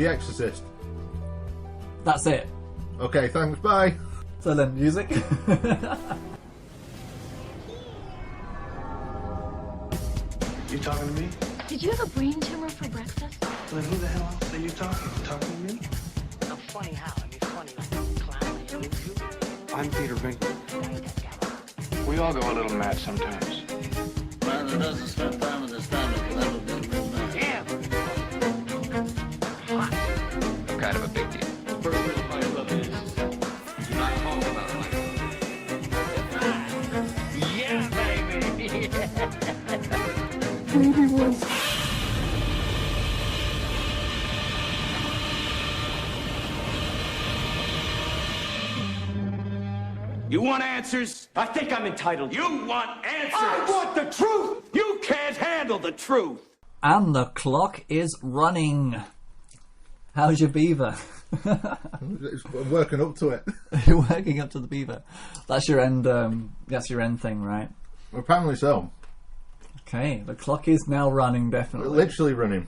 The Exorcist. That's it. Okay, thanks, bye. So then, music. You talking to me? Did you have a brain tumor for breakfast? Then who the hell else are you talking? You talking to me? I'm funny how? I mean, funny like a clown. You? I'm Peter Venkman. We all go a little mad sometimes. Man who doesn't spend time with his family will never be a real man. Damn! Hot. I'm kind of a big deal. First rule of my brother is, do not talk about my brother. Yeah, baby! You want answers? I think I'm entitled. You want answers? I want the truth! You can't handle the truth! And the clock is running. How's your beaver? I'm working up to it. You're working up to the beaver. That's your end. That's your end thing, right? Apparently so. Okay, the clock is now running. Definitely. Literally running.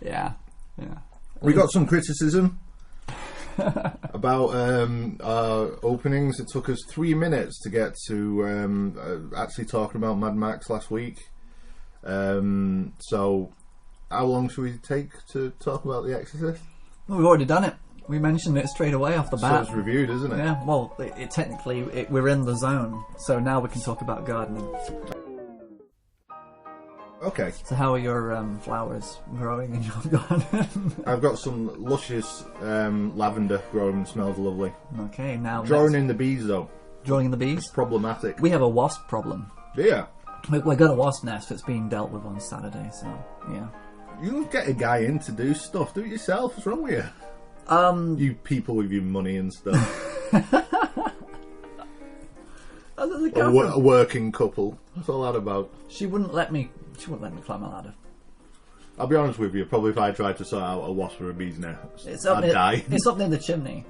Yeah, yeah. We got some criticism about our openings. It took us 3 minutes to get to actually talking about Mad Max last week. So, how long should we take to talk about The Exorcist? Well, we've already done it. We mentioned it straight away off the bat. So it's reviewed, isn't it? Yeah. Well, technically we're in the zone, so now we can talk about gardening. Okay. So, how are your flowers growing in your garden? I've got some luscious lavender growing. Smells lovely. Okay, now Drawing in the bees though. drawing in the bees. Problematic. We have a wasp problem. Yeah. We got a wasp nest that's being dealt with on Saturday, so yeah. You don't get a guy in to do stuff. Do it yourself. What's wrong with you? You people with your money and stuff. A working couple. What's all that about? She wouldn't let me. She wouldn't let me climb a ladder. I'll be honest with you. Probably if I tried to sort out a wasp or a bee's nest, It's up I'd near, die. It's up near the chimney.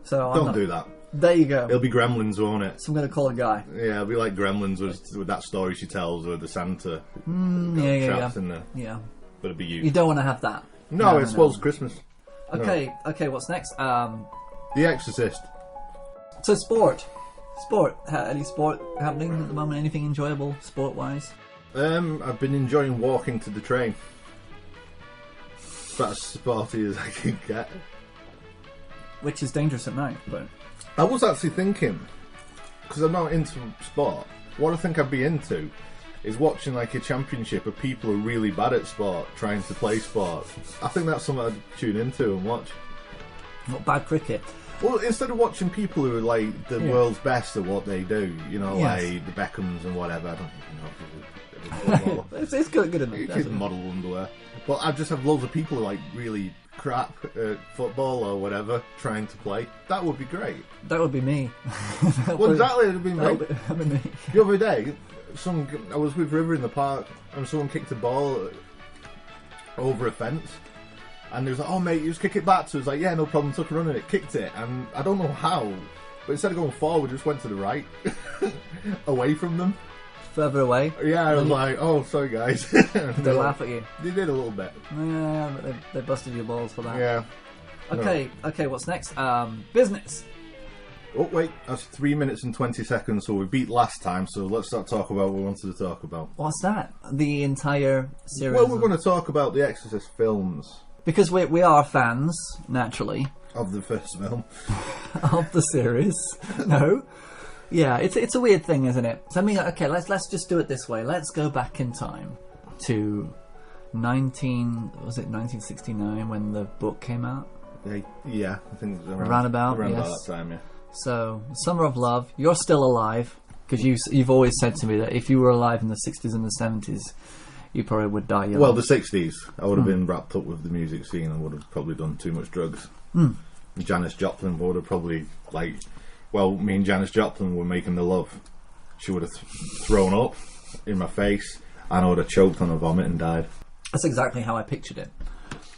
So I'm Don't not, do that. There you go. It'll be Gremlins, won't it? So I'm going to call a guy. Yeah, it'll be like Gremlins with that story she tells, or the Santa Yeah. traps in there. Yeah. But it'll be you. You don't want to have that. No, it spoils Christmas. Okay. Okay. What's next? The Exorcist. So sport. Any sport happening at the moment? Anything enjoyable sport-wise? I've been enjoying walking to the train. It's about as sporty as I can get. Which is dangerous at night, but I was actually thinking, because I'm not into sport, what I think I'd be into is watching like a championship of people who are really bad at sport trying to play sport. I think that's something I'd tune into and watch. not bad cricket. Well, instead of watching people who are like the world's best at what they do, you know, Yes. like the Beckhams and whatever. I don't even know if It's good enough. you definitely. can model underwear. But I just have loads of people who are like really crap at football or whatever trying to play. That would be great. That would be me. Well, exactly, it would be me. That would be me. The other day, I was with River in the park and someone kicked a ball over a fence. And he was like, oh mate, you just kick it back. So I was like, yeah, no problem, took a run and it, kicked it. And I don't know how, but instead of going forward, just went to the right, away from them. Further away. Yeah, I was like, oh, sorry guys. They laugh at you. They did a little bit. Yeah, but they busted your balls for that. Yeah. Okay, what's next? Business. Oh wait, that's 3 minutes and 20 seconds, so we beat last time, so let's start talking about what we wanted to talk about. What's that? The entire series? Well, we're going to talk about the Exorcist films. Because we are fans, naturally, Of the first film. of the series. No. Yeah, it's a weird thing, isn't it? So I mean, okay, let's just do it this way. Let's go back in time to 1969 when the book came out? Yeah, I think it was Around about that time, yeah. So, Summer of Love, you're still alive, because you've always said to me that if you were alive in the 60s and the 70s, you probably would die young. Well, the 60s, I would have been wrapped up with the music scene and would have probably done too much drugs. Janis Joplin would have probably, me and Janis Joplin were making the love. She would have thrown up in my face and I would have choked on her vomit and died. That's exactly how I pictured it.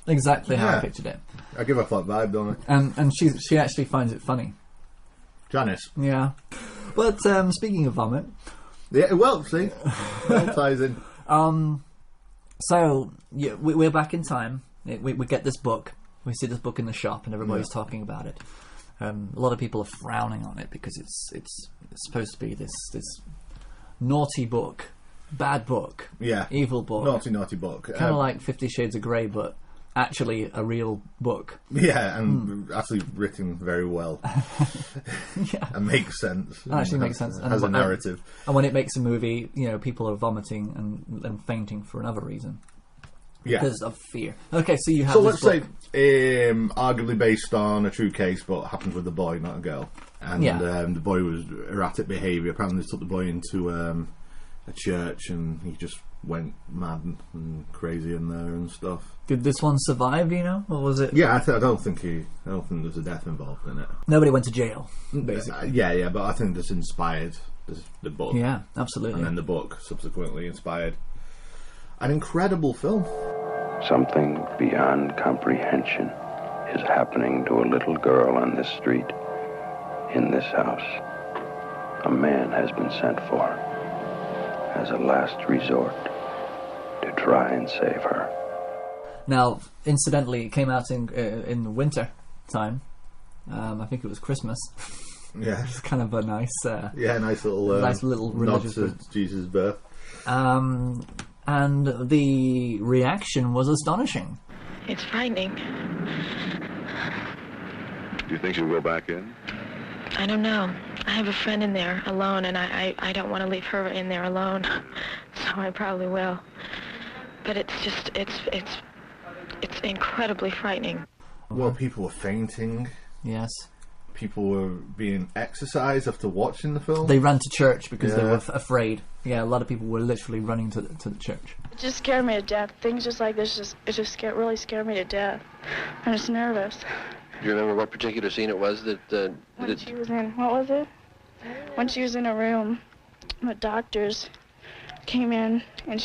Exactly how I Yeah. pictured it. I give off that vibe, don't I? And she actually finds it funny. Janice. Yeah. But speaking of vomit, Yeah, well, see? It all ties in. so yeah, we're back in time We get this book. We see this book in the shop, and everybody's talking about it. A lot of people are frowning on it because it's supposed to be this naughty book, bad book, evil book, naughty book, kind of like 50 Shades of Grey, but actually a real book. Yeah, and actually written very well. And makes sense. It actually makes sense. Has a narrative. And when it makes a movie, people are vomiting and fainting for another reason. Yeah. Because of fear. Okay, so you have. So this let's book. say, arguably based on a true case, but happens with a boy, not a girl. And the boy was erratic behaviour. Apparently, they took the boy into a church, and he just went mad and crazy in there and stuff. Did this one survive? Or was it? Yeah, I don't think there's a death involved in it. Nobody went to jail, basically. Yeah, but I think this inspired the book. Yeah, absolutely. And then the book subsequently inspired an incredible film. Something beyond comprehension is happening to a little girl on this street, in this house. A man has been sent for as a last resort to try and save her. Now, incidentally, it came out in the winter time. I think it was Christmas. Yeah, it's kind of a nice, nice little religious nod to Jesus' birth. And the reaction was astonishing. It's frightening. Do you think she'll go back in? I don't know. I have a friend in there alone, and I don't want to leave her in there alone. So I probably will. But it's just, it's incredibly frightening. Well, people were fainting. Yes. People were being exercised after watching the film. They ran to church because they were afraid. Yeah, a lot of people were literally running to the church. It just scared me to death. Things just like this really scared me to death. I'm just nervous. Do you remember what particular scene it was that... when she was in... What was it? When she was in a room, the doctors came in, and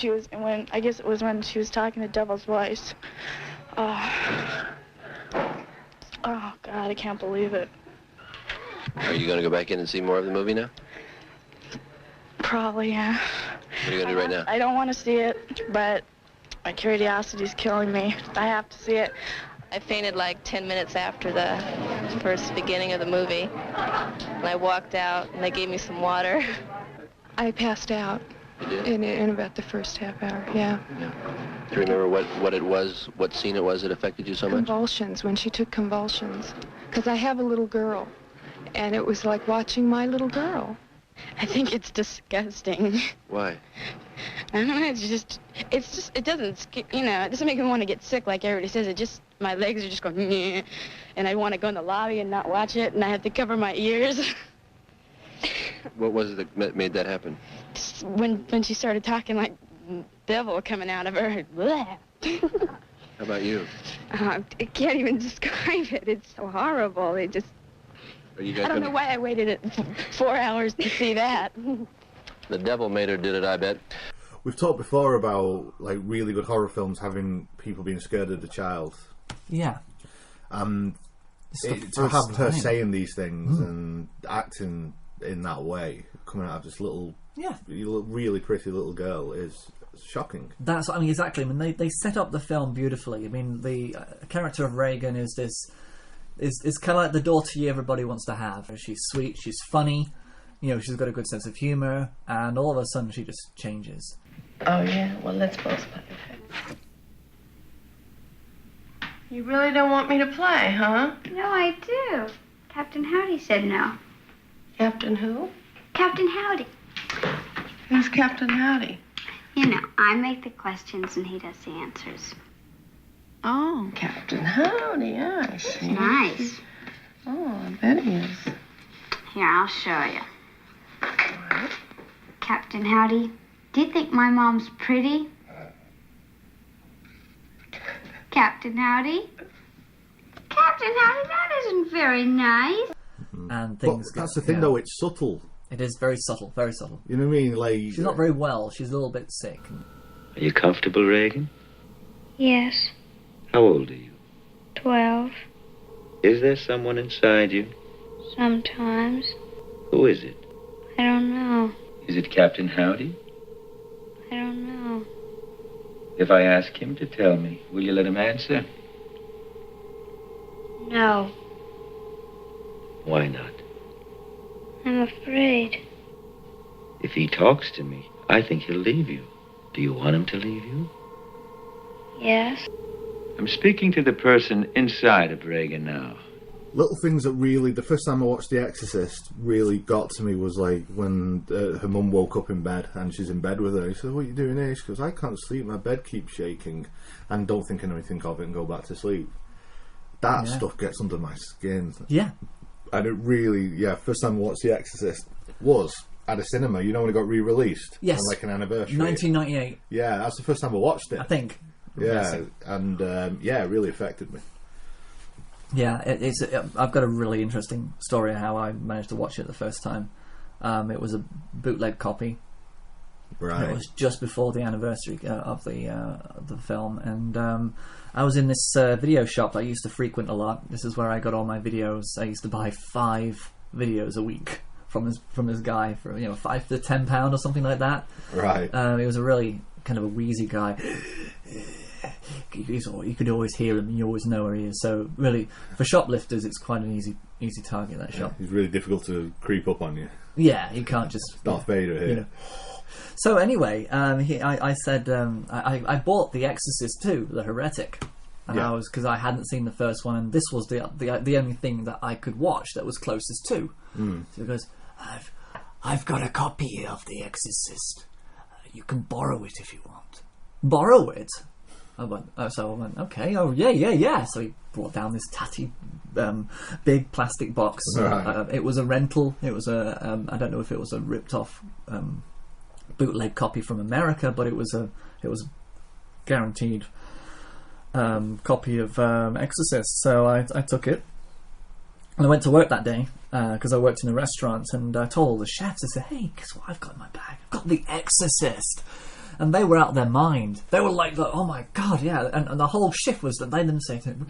I guess it was when she was talking the devil's voice. Oh, God, I can't believe it. Are you going to go back in and see more of the movie now? Probably, yeah. What are you going to do right now? I don't want to see it, but my curiosity's killing me. I have to see it. I fainted like 10 minutes after the first beginning of the movie. And I walked out, and they gave me some water. I passed out in about the first half hour, yeah. Do you remember what it was, what scene it was that affected you so much? Convulsions, when she took convulsions. Because I have a little girl, and it was like watching my little girl. I think it's disgusting. Why? I don't know, it doesn't, it doesn't make me want to get sick like everybody says. My legs are just going, nyeh, and I want to go in the lobby and not watch it, and I have to cover my ears. What was it that made that happen? When she started talking like devil coming out of her. How about you? I can't even describe it. It's so horrible. I don't know why I waited 4 hours to see that. The devil made her did it, I bet. We've talked before about really good horror films having people being scared of the child. Yeah. To have her saying these things and acting in that way, coming out of this little, really pretty little girl, is shocking. That's exactly. They set up the film beautifully. The character of Reagan is kind of like the daughter everybody wants to have. She's sweet, she's funny, she's got a good sense of humour, and all of a sudden she just changes. Oh, yeah? Well, let's both play. You really don't want me to play, huh? No, I do. Captain Howdy said no. Captain who? Captain Howdy. Who's Captain Howdy? I make the questions and he does the answers. Oh, Captain Howdy, I see. Nice. Oh, I bet he is. Here, I'll show you. What? Captain Howdy, do you think my mom's pretty? Captain Howdy? Captain Howdy, that isn't very nice. And things. But that's the thing, though. It's subtle. It is very subtle. Very subtle. You know what I mean? She's not very well. She's a little bit sick. Are you comfortable, Reagan? Yes. How old are you? 12. Is there someone inside you? Sometimes. Who is it? I don't know. Is it Captain Howdy? I don't know. If I ask him to tell me, will you let him answer? No, Why not? I'm afraid. If he talks to me, I think he'll leave you. Do you want him to leave you? Yes. I'm speaking to the person inside of Reagan now. Little things that really, the first time I watched The Exorcist, really got to me was like when her mum woke up in bed and she's in bed with her. He said, "What are you doing here?" She goes, "I can't sleep, my bed keeps shaking," and don't think anything of it and go back to sleep. That stuff gets under my skin. Yeah. And it really, first time I watched The Exorcist was at a cinema, you know, when it got re-released. Yes. On like an anniversary. 1998. Yeah, that's the first time I watched it. I think. Yeah, and it really affected me. Yeah, I've got a really interesting story of how I managed to watch it the first time. It was a bootleg copy. Right. It was just before the anniversary of the film, and I was in this video shop I used to frequent a lot. This is where I got all my videos. I used to buy 5 videos a week from this guy for £5 to £10 or something like that. Right. He was a really kind of a wheezy guy. You could always hear him, and you always know where he is. So really, for shoplifters, it's quite an easy target, that shop. He's really difficult to creep up on you. Yeah, you can't just Darth Vader here. You know. So anyway, I said I bought The Exorcist II, the Heretic, and because I hadn't seen the first one, and this was the only thing that I could watch that was closest to. So he goes, I've got a copy of The Exorcist. You can borrow it if you want. Borrow it? I went, okay, yeah. So he brought down this tatty, big plastic box. Right. It was a rental. It was I don't know if it was a ripped off bootleg copy from America, but it was guaranteed copy of Exorcist. So I took it, and I went to work that day because I worked in a restaurant, and I told all the chefs, I said, "Hey, guess what I've got in my bag? I've got The Exorcist." And they were out of their mind. They were like, "Oh my god, yeah!" And the whole shift was that they didn't say, "When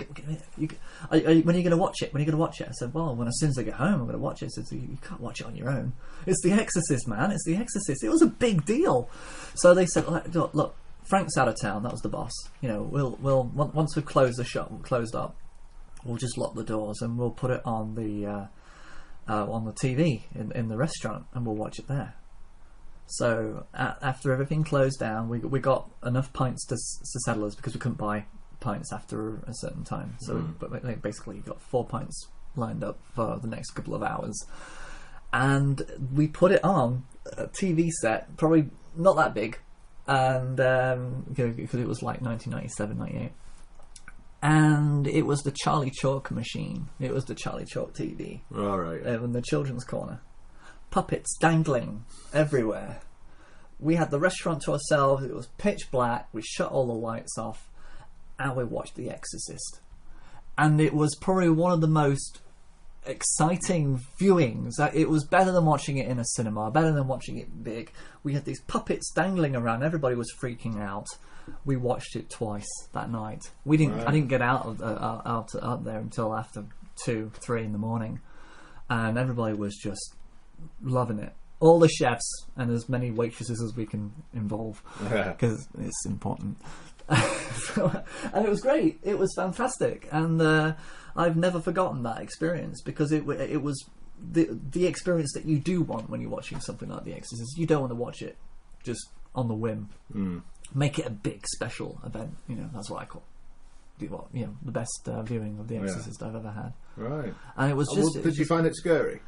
are you going to watch it? When are you going to watch it?" I said, "Well, as soon as I get home, I'm going to watch it." I said, "You can't watch it on your own. It's The Exorcist, man. It's The Exorcist." It was a big deal. So they said, "Look, Frank's out of town." That was the boss. We'll once we've closed the shop, closed up, we'll just lock the doors and we'll put it on the TV in the restaurant, and we'll watch it there. So after everything closed down, we got enough pints to settle us, because we couldn't buy pints after a certain time. So but basically you got 4 pints lined up for the next couple of hours, and we put it on a TV set, probably not that big, and because it was like 1997, 98. And it was the Charlie Chalk machine. It was the Charlie Chalk TV. All right. In the children's corner. Puppets dangling everywhere. We had the restaurant to ourselves. It was pitch black. We shut all the lights off, and we watched The Exorcist. And it was probably one of the most exciting viewings. It was better than watching it in a cinema, better than watching it big. We had these puppets dangling around. Everybody was freaking out. We watched it twice that night. We didn't. Right. I didn't get out there until after 2, 3 in the morning, and everybody was just loving it. All the chefs and as many waitresses as we can involve, because it's important. And it was great. It was fantastic, and I've never forgotten that experience, because it was the experience that you do want when you're watching something like The Exorcist. You don't want to watch it just on the whim. Make it a big special event. That's what I call the best viewing of The Exorcist I've ever had. Right. And it was just. Did you find it scary?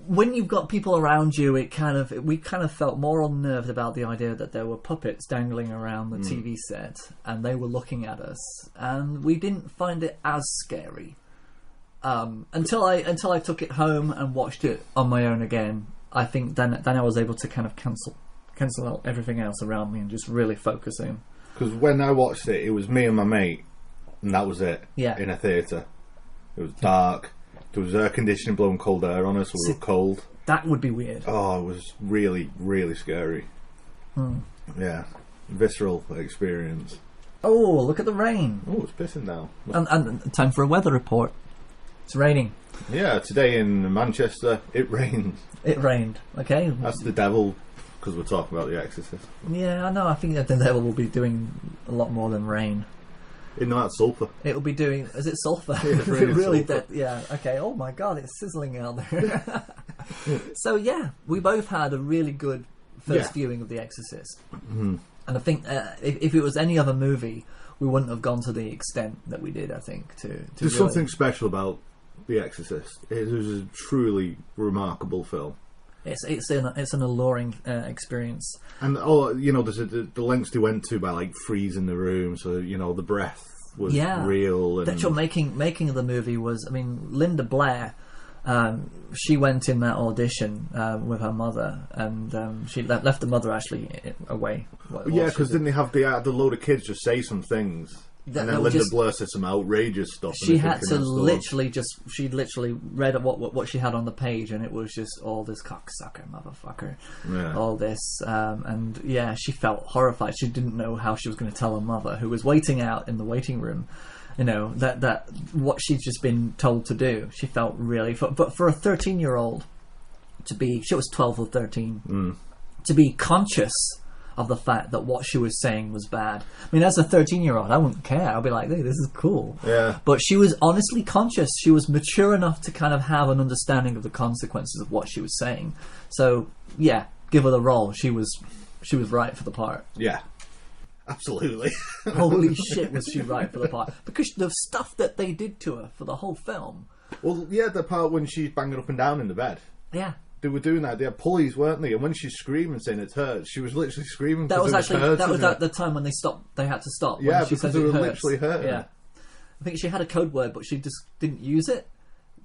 When you've got people around you, we kind of felt more unnerved about the idea that there were puppets dangling around the TV set, and they were looking at us, and we didn't find it as scary until I took it home and watched it on my own again. I think then I was able to kind of cancel out everything else around me and just really focus in. Because when I watched it, it was me and my mate, and that was it. Yeah. In a theatre, it was dark. There was air conditioning blowing cold air on us, so we were cold. That would be weird. Oh, it was really, really scary. Yeah, visceral experience. Oh, look at the rain. Oh, it's pissing down. And time for a weather report. It's raining. Yeah, today in Manchester, it rained. It rained, okay. That's the devil, because we're talking about The Exorcist. Yeah, I know. I think that the devil will be doing a lot more than rain. No, that's sulphur. It'll be doing... Is it sulphur? Yeah, it's really sulphur. Yeah, okay. Oh my god, it's sizzling out there. So yeah, we both had a really good first viewing of The Exorcist. Mm-hmm. And I think if it was any other movie, we wouldn't have gone to the extent that we did, I think, to There's really... something special about The Exorcist. It was a truly remarkable film. It's an alluring experience. And, there's the lengths they went to by, like, freezing the room, so, the breath was real. And... The actual making of the movie was... I mean, Linda Blair... she went in that audition with her mother, and she left the mother actually away. Because didn't they have the load of kids just say some things, and then Linda Blair said some outrageous stuff. She had to literally she read what she had on the page, and it was just all this cocksucker, motherfucker, all this, and she felt horrified. She didn't know how she was going to tell her mother, who was waiting out in the waiting room. That what she'd just been told to do. She felt really... But for a 13-year-old to be... She was 12 or 13. To be conscious of the fact that what she was saying was bad. I mean, as a 13-year-old, I wouldn't care. I'd be like, hey, this is cool. Yeah. But she was honestly conscious. She was mature enough to kind of have an understanding of the consequences of what she was saying. So, yeah, give her the role. She was right for the part. Yeah. Absolutely. Holy shit, was she right for the part. Because the stuff that they did to her for the whole film. Well, yeah, the part when she's banging up and down in the bed. Yeah. They were doing that. They had pulleys, weren't they? And when she's screaming, saying it hurts, she was literally screaming. That was at the time when they stopped. They had to stop. Yeah, when she because said they were hurts. literally hurting. Yeah. I think she had a code word, but she just didn't use it.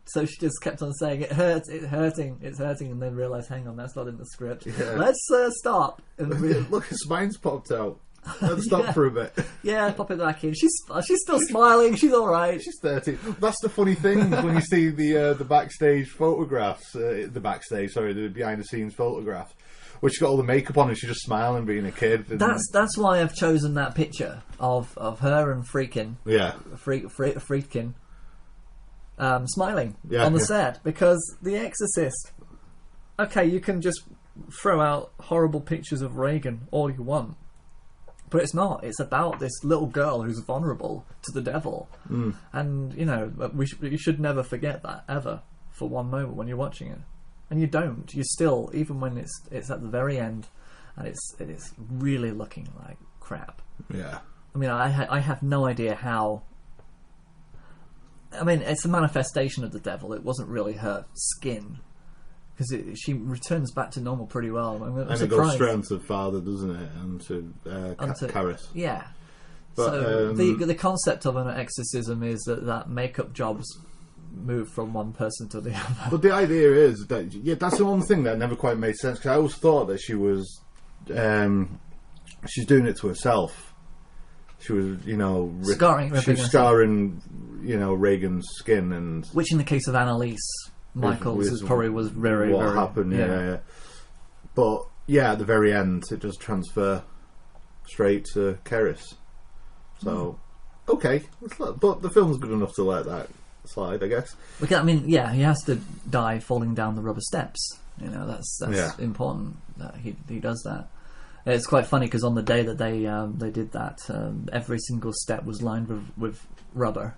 So she just kept on saying, it hurts, it's hurting, and then realised, hang on, that's not in the script. Yeah. Let's stop. And look, her spine's popped out. Let's stop for a bit. Yeah, pop it back in. She's still smiling. She's all right. She's 30. That's the funny thing when you see the backstage photographs. The behind the scenes photographs, where she's got all the makeup on and she's just smiling, being a kid. And... That's why I've chosen that picture of her and Friedkin. Yeah, Friedkin. Smiling on the set, because The Exorcist. Okay, you can just throw out horrible pictures of Reagan all you want. But it's not. It's about this little girl who's vulnerable to the devil. And, you should never forget that, ever, for one moment when you're watching it. And you don't. You still, even when it's at the very end, and it is really looking like crap. Yeah. I mean, I have no idea how... I mean, it's a manifestation of the devil. It wasn't really her skin. Because she returns back to normal pretty well. I'm and it goes straight onto Father, doesn't it? And to Karis. Yeah. But, so the concept of an exorcism is that makeup jobs move from one person to the other. But the idea is that that's the one thing that never quite made sense. Because I always thought that she was she's doing it to herself. She was, scarring Reagan's skin, and which in the case of Annalise Michaels was very what happened. Yeah. But at the very end, it does transfer straight to Keris. So okay, but the film's good enough to let that slide, I guess. Because, I mean, he has to die falling down the rubber steps. That's important that he does that. It's quite funny because on the day that they did that, every single step was lined with rubber.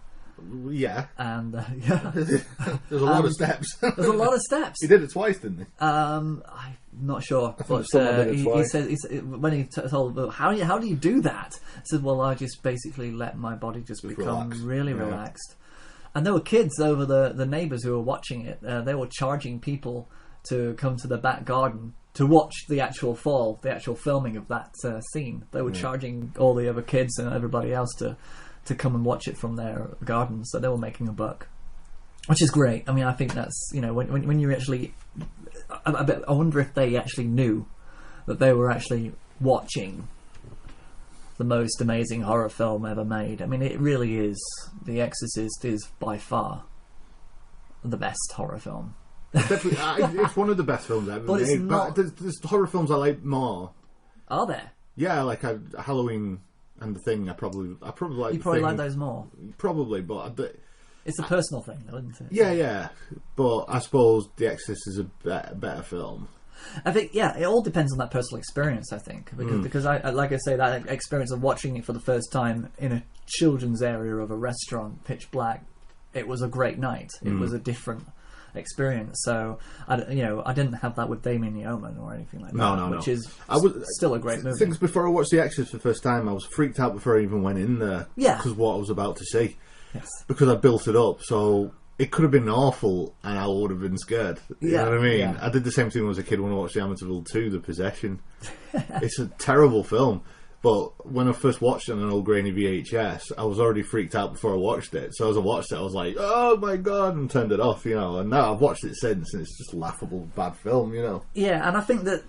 Yeah, and there's a lot of steps. There's a lot of steps. He did it twice, didn't he? I'm not sure, but he said when he told how do you do that? He said, well, I just basically let my body just become really relaxed. And there were kids over the neighbours who were watching it. They were charging people to come to the back garden to watch the actual filming of that scene. They were charging all the other kids and everybody else to come and watch it from their gardens, so they were making a buck, which is great. I mean, I think that's when you actually, I wonder if they actually knew that they were actually watching the most amazing horror film ever made. I mean, it really is. The Exorcist is by far the best horror film. Definitely, it's one of the best films ever made. But there's horror films I like more. Are there? Yeah, like Halloween. And The Thing, I probably like. You probably like those more. Probably, but it's a personal thing, though, isn't it? Yeah. But I suppose The Exorcist is a better film. I think, yeah, it all depends on that personal experience, I think. Because I like I say, that experience of watching it for the first time in a children's area of a restaurant, pitch black, it was a great night. It was a different experience. So, I didn't have that with Damien the Omen or anything like that. Which is still a great movie. Things before I watched The Exorcist for the first time, I was freaked out before I even went in there. Yeah. Because what I was about to see. Yes. Because I built it up, so it could have been awful and I would have been scared. You know what I mean? Yeah. I did the same thing when I was a kid when I watched The Amityville 2, The Possession. It's a terrible film. But when I first watched it on an old grainy VHS, I was already freaked out before I watched it. So as I watched it, I was like, oh my God, and turned it off, And now I've watched it since, and it's just a laughable, bad film, Yeah, and I think that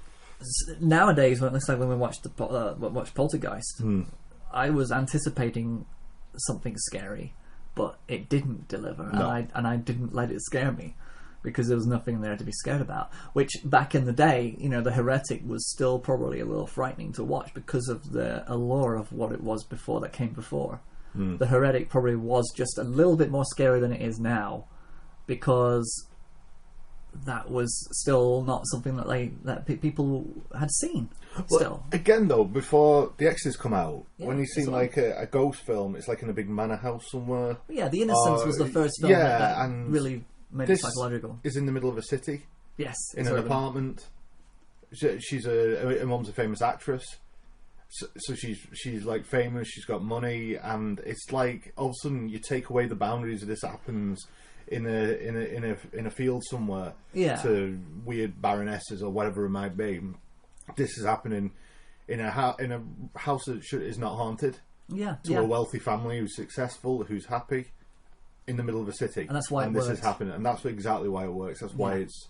nowadays, when we watched watch Poltergeist, I was anticipating something scary, but it didn't deliver, and I didn't let it scare me. Because there was nothing there to be scared about. Which, back in the day, the Heretic was still probably a little frightening to watch because of the allure of what it was before that came before. The Heretic probably was just a little bit more scary than it is now, because that was still not something that people had seen. Still, again though, before The Exorcist come out, when you see like a ghost film, it's like in a big manor house somewhere. Yeah, The Innocents was the first film that really made it psychological. Is in the middle of a city. Yes, in an apartment. She's her mom's a famous actress, so she's like famous. She's got money, and it's like all of a sudden you take away the boundaries of this happens in a field somewhere. Yeah. To weird baronesses or whatever it might be. This is happening in a house that is not haunted. Yeah. To a wealthy family who's successful, who's happy. In the middle of a city, and that's why this works. is happening, and that's exactly why it works. That's why it's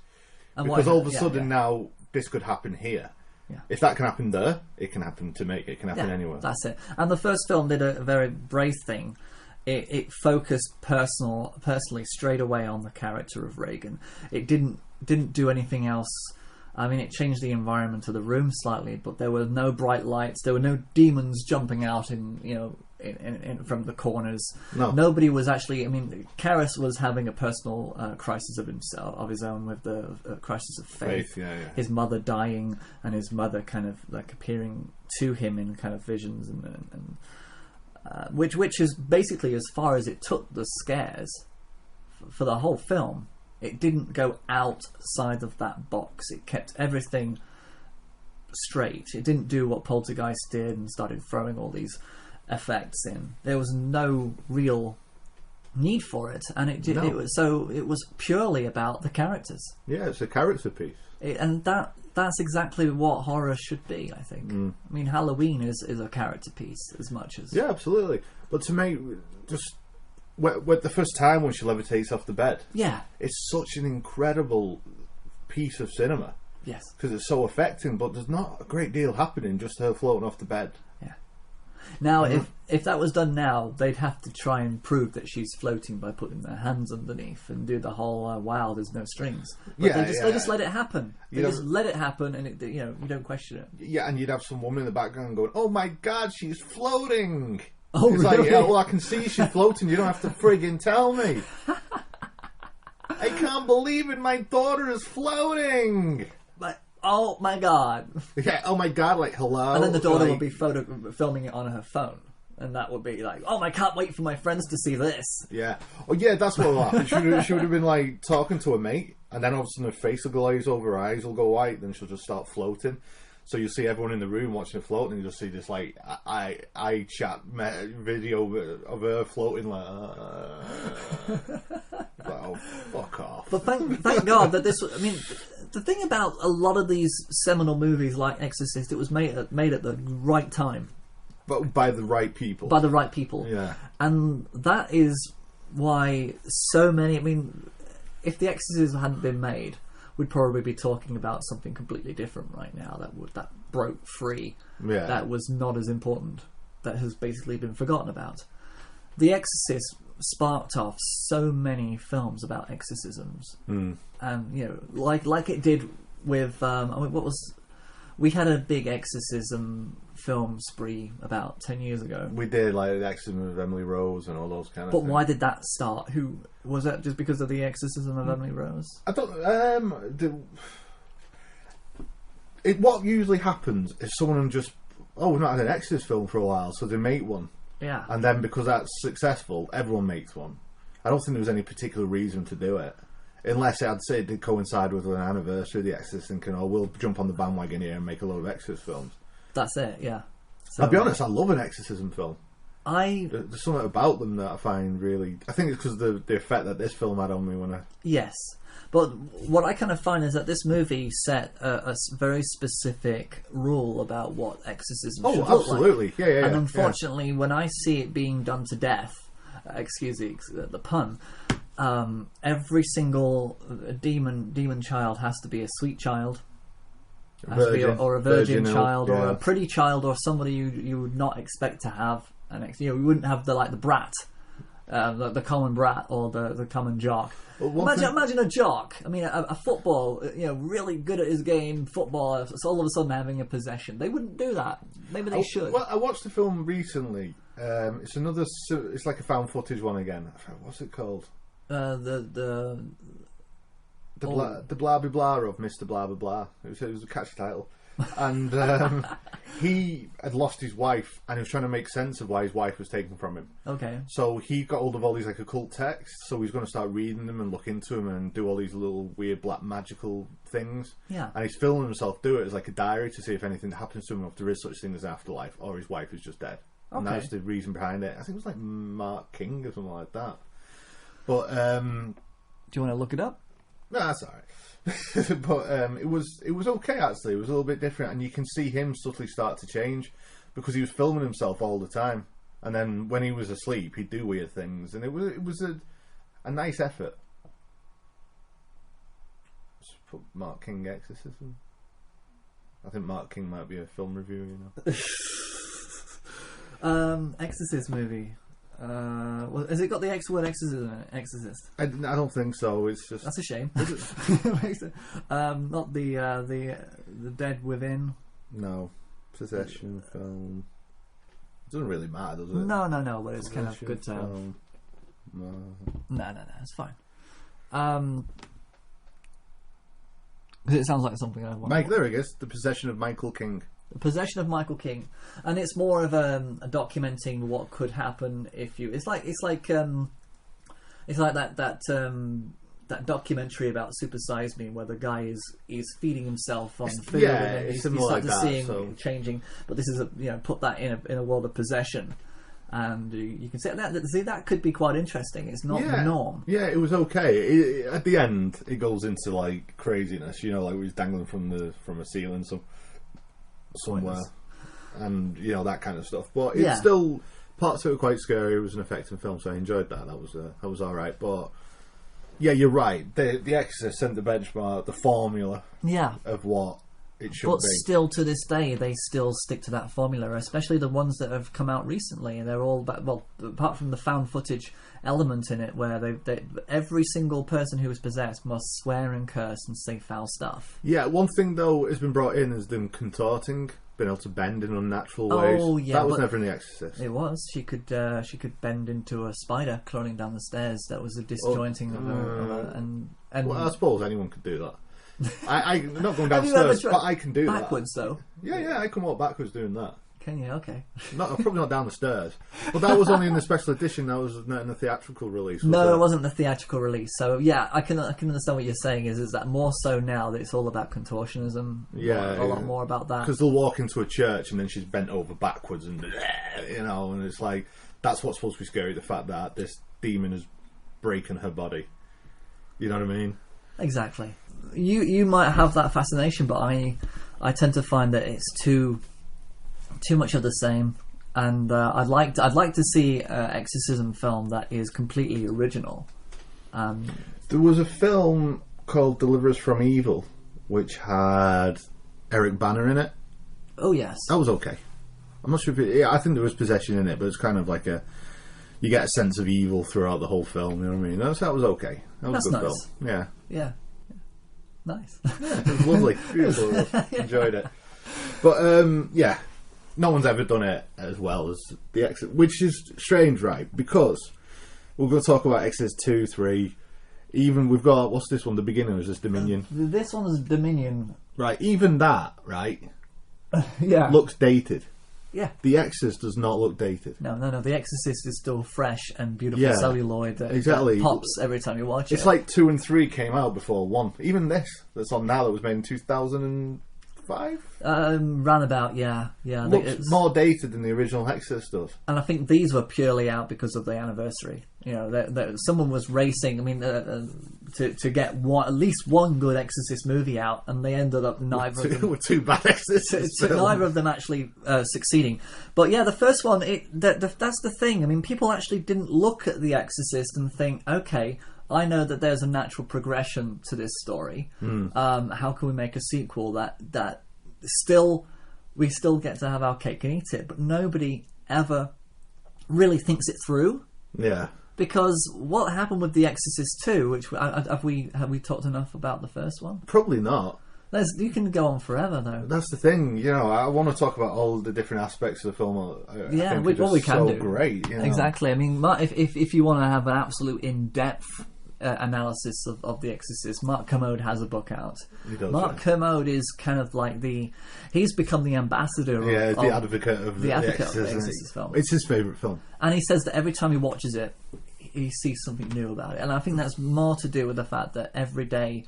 and because all of a sudden now this could happen here. Yeah. If that can happen there, it can happen to me. It can happen anywhere. That's it. And the first film did a very brave thing. It focused personally straight away on the character of Regan. It didn't do anything else. I mean, it changed the environment of the room slightly, but there were no bright lights. There were no demons jumping out in from the corners. No. Nobody was actually. I mean, Karras was having a personal crisis of his own with the crisis of faith. Yeah. His mother dying, and his mother kind of like appearing to him in kind of visions, and which is basically as far as it took the scares for the whole film. It didn't go outside of that box. It kept everything straight. It didn't do what Poltergeist did and started throwing all these effects in. There was no real need for it, and it was purely about the characters. Yeah, it's a character piece, and that's exactly what horror should be. I think. I mean, Halloween is a character piece as much as absolutely. But to me, just. The first time when she levitates off the bed, it's such an incredible piece of cinema. Yes, because it's so affecting. But there's not a great deal happening; just her floating off the bed. Yeah. Now, if that was done now, they'd have to try and prove that she's floating by putting their hands underneath and do the whole wow, there's no strings. But they just let it happen. They just let it happen, and you don't question it. Yeah, and you'd have some woman in the background going, "Oh my God, she's floating." Oh, it's really? like, well, I can see she's floating. You don't have to friggin' tell me. I can't believe it. My daughter is floating. But oh my God. Yeah. Oh my God. Like hello. And then the daughter would be filming it on her phone, and that would be like, oh, I can't wait for my friends to see this. Yeah. Oh yeah. That's what will happen. She would have been like talking to a mate, and then all of a sudden her face will glaze over, her eyes will go white, then she'll just start floating. So you'll see everyone in the room watching her float, and you'll see this like eye chat video of her floating like oh, fuck off. But thank God that this. I mean, the thing about a lot of these seminal movies like Exorcist, it was made at the right time, but by the right people. By the right people. Yeah, and that is why so many. I mean, if The Exorcist hadn't been made, we'd probably be talking about something completely different right now that broke free. Yeah. That was not as important. That has basically been forgotten about. The Exorcist sparked off so many films about exorcisms, and like it did with we had a big exorcism film spree about 10 years ago. We did, like the Exorcism of Emily Rose and all those kind of things. But why did that start? Who was that? Just because of the exorcism of Emily Rose? I don't. what usually happens is someone just, we've not had an Exorcist film for a while, so they make one. Yeah. And then because that's successful, everyone makes one. I don't think there was any particular reason to do it. Unless I'd say it did coincide with an anniversary of The Exorcist, thinking, we'll jump on the bandwagon here and make a lot of Exorcist films. That's it, yeah. So, I'll be honest, I love an exorcism film. There's something about them that I find really... I think it's because of the effect that this film had on me when I... Yes. But what I kind of find is that this movie set a very specific rule about what exorcism should look like. Absolutely. Yeah. And unfortunately, when I see it being done to death, excuse the pun, every single demon child has to be a sweet child. Or a virgin child, or a pretty child, or somebody you would not expect to have you wouldn't have the brat, the common brat, or the common jock. Imagine a jock. I mean, a football, really good at his game, football. So all of a sudden having a possession, they wouldn't do that. Maybe they should. Well, I watched a film recently. It's like a found footage one again. What's it called? The blah blah blah of Mr. Blah blah blah. It was a catchy title, and he had lost his wife, and he was trying to make sense of why his wife was taken from him. Okay. So he got hold of all these occult texts. So he's going to start reading them and look into them and do all these little weird black magical things. Yeah. And he's filming himself do it as like a diary to see if anything happens to him, or if there is such thing as afterlife, or his wife is just dead. Okay. And that's the reason behind it. I think it was like Mark King or something like that. But do you want to look it up? No, that's alright. But it was okay actually. It was a little bit different, and you can see him subtly start to change because he was filming himself all the time, and then when he was asleep, he'd do weird things, and it was a nice effort. Just put Mark King exorcism. I think Mark King might be a film reviewer, Exorcist movie. Has it got the word exorcism in it? Exorcist? I don't think so. It's just... That's a shame. Not the Dead Within. No. Possession film. It doesn't really matter, does it? No, but it's kind of good to have. No, it's fine. It sounds like something I want. There it is. The Possession of Michael King. The Possession of Michael King, and it's more of a documenting what could happen if you. It's like that documentary about Super Size Me, where the guy is feeding himself on food, and then you start to seeing changing. But this is put that in a world of possession, and you can see that could be quite interesting. It's not the norm. Yeah, it was okay. At the end, it goes into like craziness. Like he's dangling from a ceiling somewhere, and that kind of stuff. But it's still parts of it were quite scary. It was an effective film, so I enjoyed that. That was all right. But yeah, you're right. The Exorcist set the benchmark, the formula, of what it should be. But still, to this day, they still stick to that formula, especially the ones that have come out recently, and they're all apart from the found footage element in it, where every single person who was possessed must swear and curse and say foul stuff. Yeah, one thing though has been brought in is them contorting, being able to bend in unnatural ways. Oh yeah, that was never in The Exorcist. It was. She could bend into a spider crawling down the stairs. That was a disjointing of her, and well, I suppose anyone could do that. I'm not going downstairs, but I can do backwards, that. Backwards though. Yeah, I can walk backwards doing that. Can you? Okay. Probably not down the stairs. But that was only in the special edition. That was not in the theatrical release. No, it wasn't the theatrical release. So yeah, I can understand what you're saying. Is that more so now that it's all about contortionism? Yeah, a lot more about that. Because they'll walk into a church and then she's bent over backwards, and and it's like that's what's supposed to be scary. The fact that this demon is breaking her body. You know what I mean? Exactly. You might have that fascination, but I tend to find that it's too much of the same, and I'd like to see an exorcism film that is completely original. There was a film called Deliver Us from Evil, which had Eric Banner in it. Oh yes, that was okay. I'm not sure if I think there was possession in it, but it's kind of like you get a sense of evil throughout the whole film. You know what I mean? That was okay. That was a good film. Yeah. Nice. Yeah, it was lovely. Beautiful. Enjoyed it. But no one's ever done it as well as the Exorcist, which is strange, right? Because we're going to talk about Exorcist 2, 3. Even we've got, what's this one? The Beginning, is this Dominion? This one is Dominion. right, even that, right, yeah, looks dated. Yeah. The Exorcist does not look dated. No. The Exorcist is still fresh and beautiful Yeah, celluloid that pops every time you watch it. It's like 2 and 3 came out before 1. Even this that's on now that was made in 2005? Roundabout, yeah. Looks more dated than the original Exorcist does. And I think these were purely out because of the anniversary. You know, someone was racing. I mean, to get at least one good Exorcist movie out, and they ended up neither of them with two bad Exorcists. Neither of them actually succeeding. But yeah, the first one, that's the thing. I mean, people actually didn't look at The Exorcist and think, okay, I know that there's a natural progression to this story. How can we make a sequel that we still get to have our cake and eat it? But nobody ever really thinks it through. Yeah. Because what happened with The Exorcist II, which have we talked enough about the first one? Probably not. You can go on forever, though. That's the thing, you know. I want to talk about all the different aspects of the film. Yeah, what we can do. Great, you know? Exactly. I mean, if you want to have an absolute in-depth analysis of The Exorcist, Mark Kermode has a book out. He does, Mark Kermode is kind of like he's become the ambassador of the advocate of the Exorcist film. It's his favourite film. And he says that every time he watches it, he sees something new about it. And I think that's more to do with the fact that every day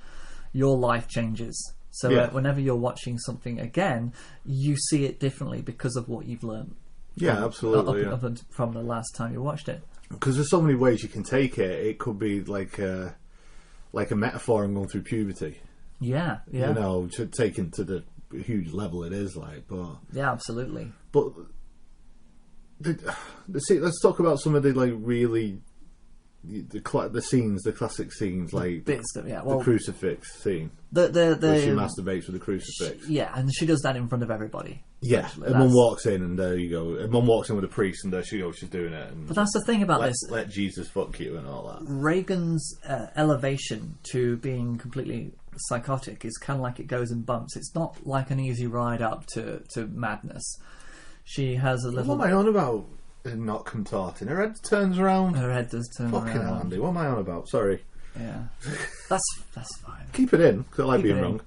your life changes. So whenever you're watching something again, you see it differently because of what you've learned. Yeah, absolutely. From the last time you watched it. Because there's so many ways you can take it. It could be like a metaphor and going through puberty. Yeah. You know, taken to the huge level it is like. But yeah, absolutely. But let's talk about some of the really the scenes, the classic scenes, like bits that, the crucifix scene. Where she masturbates with the crucifix. Yeah, and she does that in front of everybody. Yeah, and Mum walks in, and there you go. And Mum walks in with a priest, and there she goes, she's doing it. And but that's the thing about this. Let Jesus fuck you and all that. Reagan's elevation to being completely psychotic is kind of like it goes in bumps. It's not like an easy ride up to madness. She has a little... What am I on about? Not contorting. Her head turns around. Her head does turn around. Fucking hell, Andy. What am I on about? Sorry. Yeah. That's fine. Keep it in, because I like being wrong.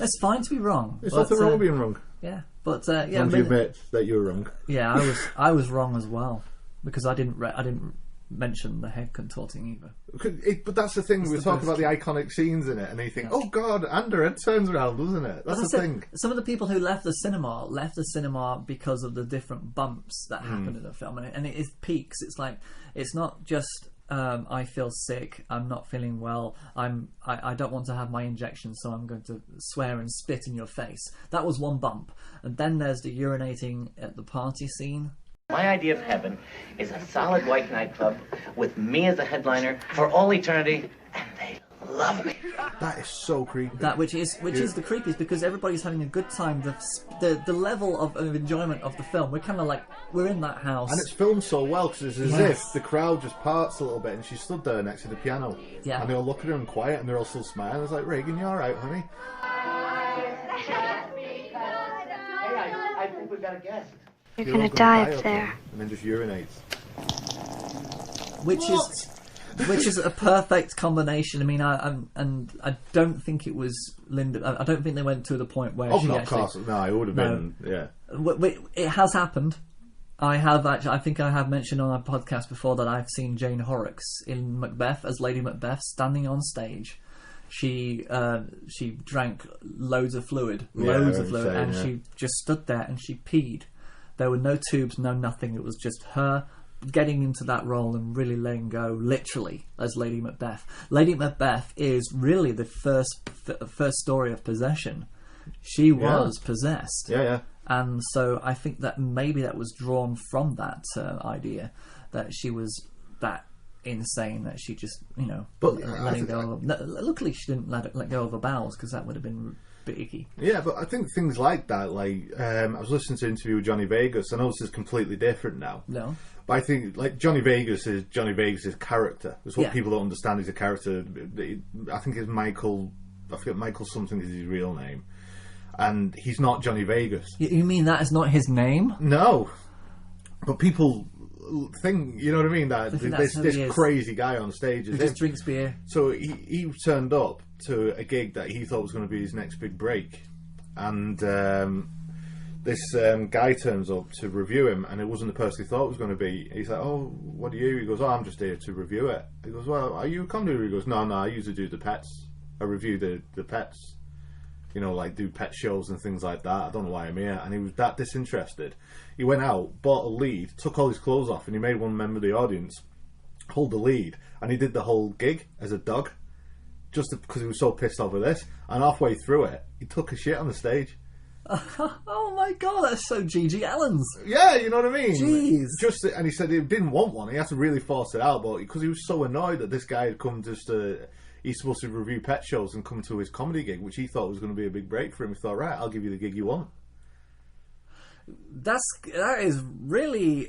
It's fine to be wrong. It's nothing wrong with being wrong. Yeah, but yeah. You admit that you were wrong. Yeah, I was wrong as well, because I didn't mention the head contorting either. But that's the thing. We talk about the iconic scenes in it, and you think, "Oh God!" And her head turns around, doesn't it? That's the thing. Some of the people who left the cinema because of the different bumps that happened in the film, and it peaks. It's like it's not just I feel sick, I'm not feeling well, I don't want to have my injection, so I'm going to swear and spit in your face. That was one bump, and then there's the urinating at the party scene. My idea of heaven is a solid white nightclub with me as a headliner for all eternity, and they love me. That is so creepy. Which is the creepiest, because everybody's having a good time. The level of enjoyment of the film, we're kind of like, we're in that house, and it's filmed so well, because it's as if the crowd just parts a little bit, and she stood there next to the piano, and they all look at her and quiet, and they're all still smiling. It's like, Reagan, you all right, honey? Hey, I think we've got a guest. You're gonna die up there. And then just urinates. Which is a perfect combination. I mean, I don't think it was Linda. I don't think they went to the point where she actually... No, it would have been... Yeah. It has happened. I think I have mentioned on our podcast before that I've seen Jane Horrocks in Macbeth as Lady Macbeth standing on stage. She drank loads of fluid, and she just stood there and she peed. There were no tubes, no nothing. It was just her getting into that role and really letting go, literally, as Lady Macbeth. Lady Macbeth is really the first story of possession. She was possessed. Yeah. And so I think that maybe that was drawn from that idea, that she was that insane that she just, letting go. Luckily, she didn't let go of her bowels, because that would have been bit icky. Yeah, but I think things like that, like I was listening to an interview with Johnny Vegas. I know this is completely different now. No. But I think like Johnny Vegas' character. That's what people don't understand. He's a character. I think it's Michael. I forget, Michael something is his real name, and he's not Johnny Vegas. You mean that is not his name? No, but people think, you know what I mean, that this crazy guy on stage is who just drinks beer. So he turned up to a gig that he thought was going to be his next big break, and this guy turns up to review him, and it wasn't the person he thought it was going to be. He's like, "Oh, what are you?" He goes, "Oh, I'm just here to review it." He goes, "Well, are you a comedy?" He goes, No, I usually do the pets. I review the pets. You know, like do pet shows and things like that. I don't know why I'm here." And he was that disinterested. He went out, bought a lead, took all his clothes off, and he made one member of the audience hold the lead, and he did the whole gig as a dog, just because he was so pissed off with this. And halfway through it, he took a shit on the stage. Oh my god, that's so G.G. Allen's. Yeah, you know what I mean? Jeez. And he said he didn't want one. He had to really force it out, but because he was so annoyed that this guy had come just to... He's supposed to review pet shows and come to his comedy gig, which he thought was going to be a big break for him. He thought, right, I'll give you the gig you want. That is really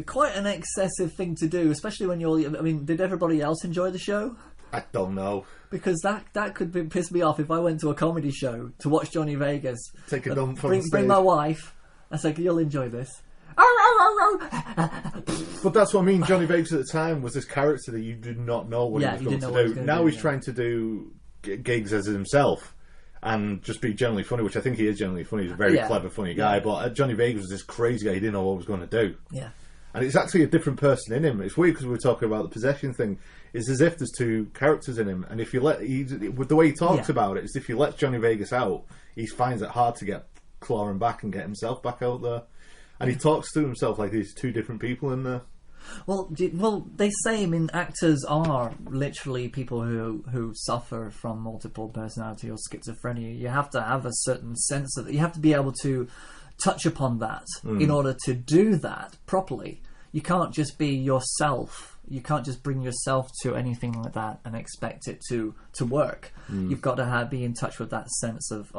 quite an excessive thing to do, especially when you're... I mean, did everybody else enjoy the show? I don't know. Because that could piss me off if I went to a comedy show to watch Johnny Vegas. Take a dump from bring my wife. I said, "You'll enjoy this." But that's what I mean. Johnny Vegas at the time was this character that you did not know what he was going to do. Now he's trying to do gigs as himself and just be generally funny, which I think he is generally funny. He's a very clever, funny guy. But Johnny Vegas was this crazy guy. He didn't know what he was going to do. Yeah. And it's actually a different person in him. It's weird because we were talking about the possession thing. It's as if there's two characters in him, and if you let with the way he talks about it, it's if you let Johnny Vegas out, he finds it hard to get clawing back and get himself back out there. And he talks to himself like there's two different people in there. Well, they say, I mean, actors are literally people who suffer from multiple personality or schizophrenia. You have to have a certain sense of it. You have to be able to touch upon that in order to do that properly. You can't just be yourself. You can't just bring yourself to anything like that and expect it to work. You've got to be in touch with that sense of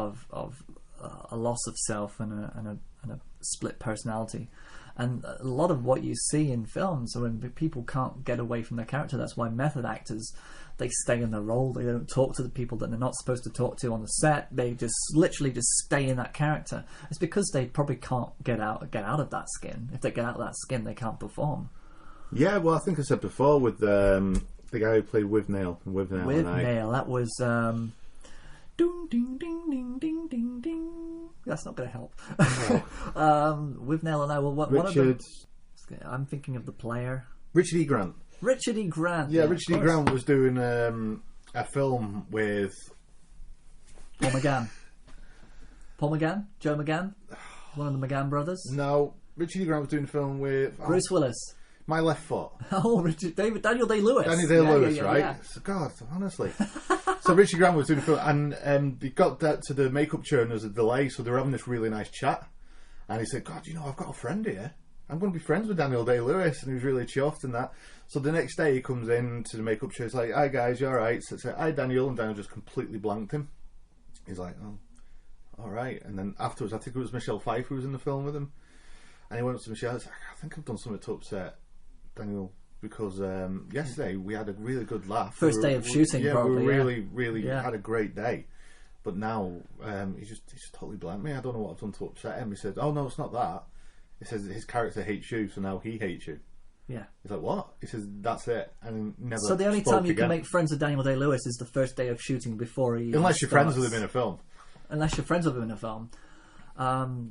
a loss of self and a split personality. And a lot of what you see in films, when people can't get away from their character, that's why method actors, they stay in their role. They don't talk to the people that they're not supposed to talk to on the set. They just literally just stay in that character. It's because they probably can't get out of that skin. If they get out of that skin, they can't perform. Yeah, well, I think I said before with the guy who played Withnail. Withnail, that was... Ding, ding, ding, ding, ding, ding, ding. That's not going to help. No. Withnail and I... Well, Richard... I'm thinking of the player. Richard E. Grant. Richard E. Grant. Yeah, Richard E. Grant was doing a film with... Paul McGann. Paul McGann? Joe McGann? One of the McGann brothers? No, Richard E. Grant was doing a film with... Bruce Willis. My Left Foot. Oh, Daniel Day-Lewis. Daniel Day-Lewis, right? Yeah. God, honestly. So Richard Grant was doing a film, and he got that to the makeup chair, and there was a delay, so they were having this really nice chat. And he said, "God, I've got a friend here. I'm going to be friends with Daniel Day-Lewis," and he was really chuffed and that. So the next day he comes in to the makeup chair, he's like, "Hi guys, you alright?" So I said, "Hi Daniel," and Daniel just completely blanked him. He's like, "Oh, alright." And then afterwards, I think it was Michelle Pfeiffer who was in the film with him. And he went up to Michelle and said, "I think I've done something to upset Daniel, because yesterday we had a really good laugh. First day of shooting, probably. We really had a great day. But now he's just totally blanked me. I don't know what I've done to upset him." He said, "Oh no, it's not that." He says his character hates you, so now he hates you. Yeah. He's like, "What?" He says, "That's it." And never. So the only time you can make friends with Daniel Day-Lewis is the first day of shooting before he... Unless you're friends with him in a film. Unless you're friends with him in a film.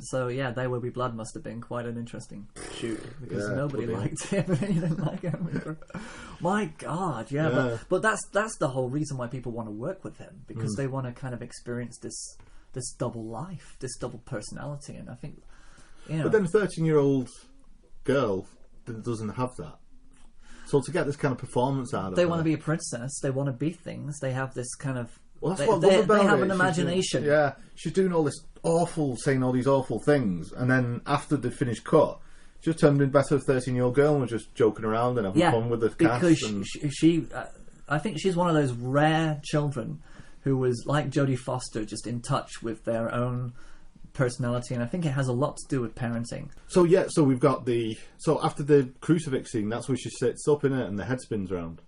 So yeah, There Will Be Blood must have been quite an interesting shoot, because nobody liked him and he didn't like him. My God, yeah. But that's the whole reason why people want to work with him, because they want to kind of experience this double life, this double personality. And I think, But then a 13-year-old girl doesn't have that. So to get this kind of performance out of they want to be a princess, they want to be things, they have this kind of... Well, that's what I love about they have it. an imagination. She's doing all this saying all these awful things, and then after the finished cut, she just turned into a better 13-year-old girl and was just joking around and having fun with the cast. Because she I think she's one of those rare children who was like Jodie Foster, just in touch with their own personality, and I think it has a lot to do with parenting. So we've got after the crucifix scene, that's where she sits up in it and the head spins around.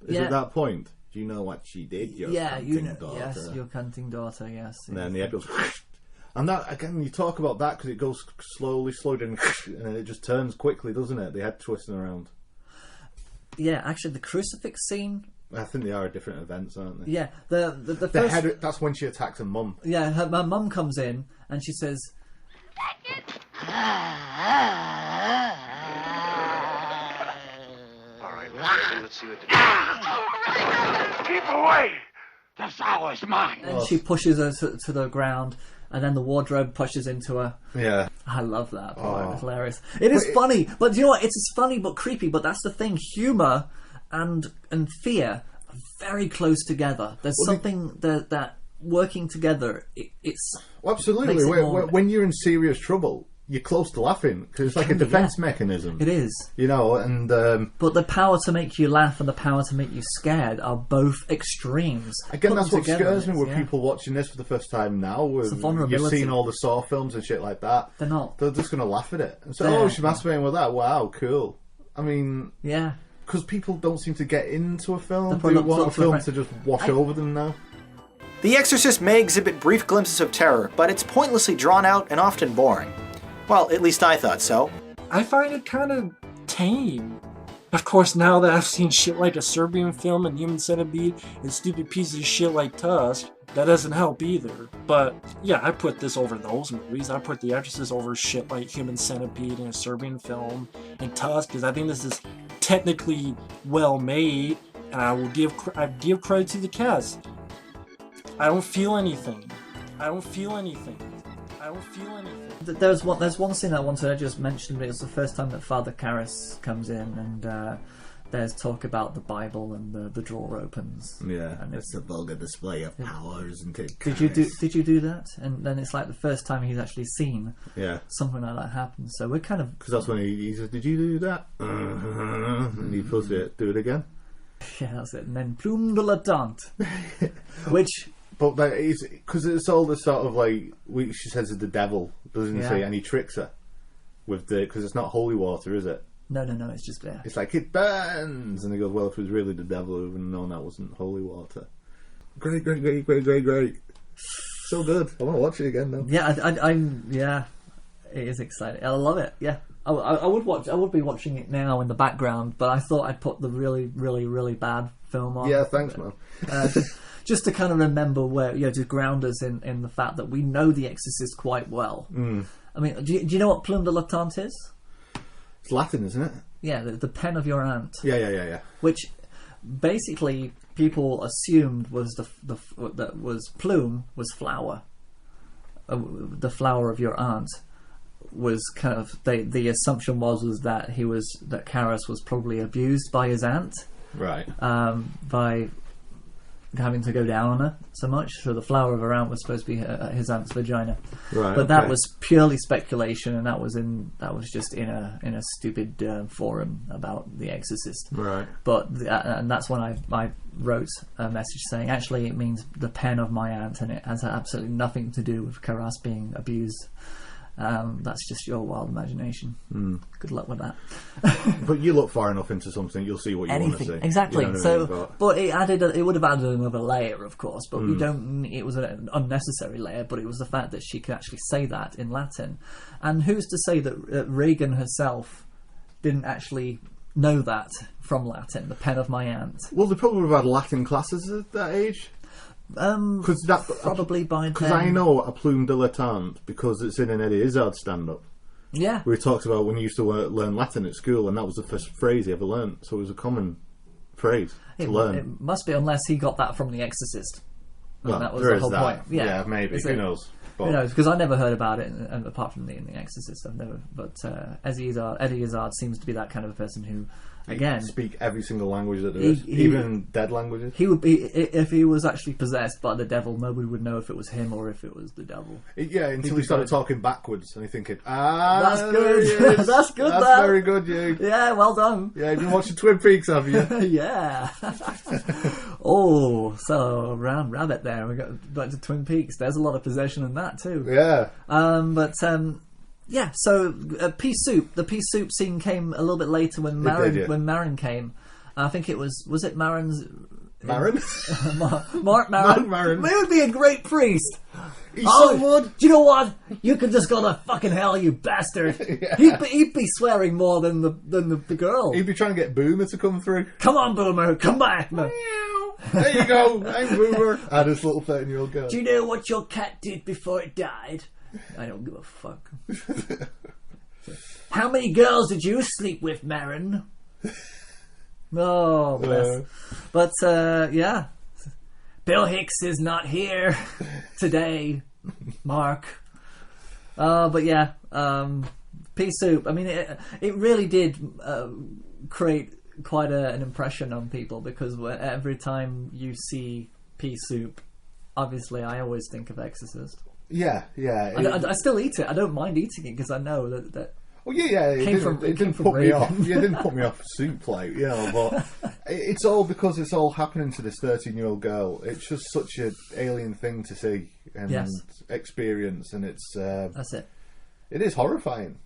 Is it that point? Do you know what she did? Your cunting daughter. Yes, your cunting daughter, yes. And then the head goes... And that, again, you talk about that because it goes slow down, and then it just turns quickly, doesn't it? The head twisting around. Yeah, actually, the crucifix scene I think they are different events, aren't they? Yeah, the first... that's when she attacks her mum. Yeah, her mum comes in and she says... All right, let's see what the... Keep away! The sow is mine! And she pushes her to the ground, and then the wardrobe pushes into her. Yeah. I love that part. It's hilarious. It is funny, but do you know what? It's funny but creepy, but that's the thing. Humour and fear are very close together. There's something that working together, it's... Well, absolutely. When you're in serious trouble, you're close to laughing, because it's like a defence mechanism. It is. You know, and... but the power to make you laugh and the power to make you scared are both extremes. Again, that's what scares me with people watching this for the first time now. It's a vulnerability. You've seen all the Saw films and shit like that. They're not. They're just going to laugh at it. And say, oh, she's masturbating with that. Wow, cool. I mean... Yeah. Because people don't seem to get into a film. They want a film to just wash over them now. The Exorcist may exhibit brief glimpses of terror, but it's pointlessly drawn out and often boring. Well, at least I thought so. I find it kind of tame. Of course, now that I've seen shit like a Serbian film and Human Centipede and stupid pieces of shit like Tusk, that doesn't help either. But yeah, I put this over those movies. I put The Exorcist over shit like Human Centipede and a Serbian film and Tusk, because I think this is technically well made, and I give credit to the cast. I don't feel anything. There's one scene I wanted to just mention. It was the first time that Father Karras comes in, and there's talk about the Bible, and the drawer opens. Yeah, and it's a vulgar display of power, isn't it? Did you do that? And then it's like the first time he's actually seen something like that happen. So we're kind of... Because that's when he says, "Did you do that?" And he puts it, do it again. Yeah, that's it. And then plume de la tante, which... But that is because it's all the sort of like she says it's the devil, doesn't she? And he tricks her with because it's not holy water, is it? No, it's just there. It's like it burns, and he goes, "Well, if it was really the devil, we would have known that wasn't holy water." Great! So good. I want to watch it again now. Yeah, it is exciting. I love it. Yeah, I would watch. I would be watching it now in the background, but I thought I'd put the really, really, really bad film on. Yeah, thanks, man. Just to kind of remember where, to ground us in the fact that we know The Exorcist quite well. I mean, do you know what plume de la tante is? It's Latin, isn't it? Yeah, the pen of your aunt. Yeah. Which basically people assumed was that was plume was flower. The flower of your aunt was kind of the assumption was that that Karras was probably abused by his aunt. Right. By having to go down on her so much, so the flower of her aunt was supposed to be his aunt's vagina. Right. But that was purely speculation, and that was just in a stupid forum about The Exorcist. Right. But and that's when I wrote a message saying actually it means the pen of my aunt, and it has absolutely nothing to do with Karras being abused. That's just your wild imagination. Good luck with that. But you look far enough into something, you'll see what you want to see. Exactly. You know what I mean? But it would have added another layer, of course. But we don't. It was an unnecessary layer. But it was the fact that she could actually say that in Latin, and who's to say that Regan herself didn't actually know that from Latin, the pen of my aunt? Well, they probably would have had Latin classes at that age. Probably by then. Because I know a plume de la tante because it's in an Eddie Izzard stand-up. Yeah. Where he talks about when he used to learn Latin at school, and that was the first phrase he ever learned. So it was a common phrase to learn. It must be, unless he got that from The Exorcist. Well, that was there the is whole that. point. Yeah, maybe. Who knows? Who knows? Because I never heard about it, and apart from The Exorcist, I've never. But Eddie Izzard seems to be that kind of a person who, again, speak every single language that there is, even dead languages. He would be, if he was actually possessed by the devil, nobody would know if it was him or if it was the devil. Yeah, until he started talking backwards, and you're thinking, that's good. That's good. That's very good, you. Yeah, well done. Yeah, you've been watching Twin Peaks, have you? Yeah. Oh, so round rabbit there. We got back to Twin Peaks. There's a lot of possession in that too. Yeah. Yeah. So pea soup. The pea soup scene came a little bit later when Marin came. I think it was it Marin's Maron? Mark Maron. Maron. He would be a great priest. He so would. Do you know what? You can just go to fucking hell, you bastard. He'd be swearing more than the girl. He'd be trying to get Boomer to come through. Come on, Boomer, come back. There you go. I'm Boomer. And this little 13-year-old girl. Do you know what your cat did before it died? I don't give a fuck. How many girls did you sleep with, Maron? Oh, bless. But, yeah. Bill Hicks is not here today, Mark. But yeah, Pea Soup. I mean, it really did create quite an impression on people, because every time you see Pea Soup, obviously I always think of Exorcist. Yeah. I still eat it. I don't mind eating it because I know that. Well, yeah, it didn't put me off. Yeah, it didn't put me off soup, like, you know, but it's all because it's all happening to this 13-year-old girl. It's just such an alien thing to see and experience, and it's that's it. It is horrifying.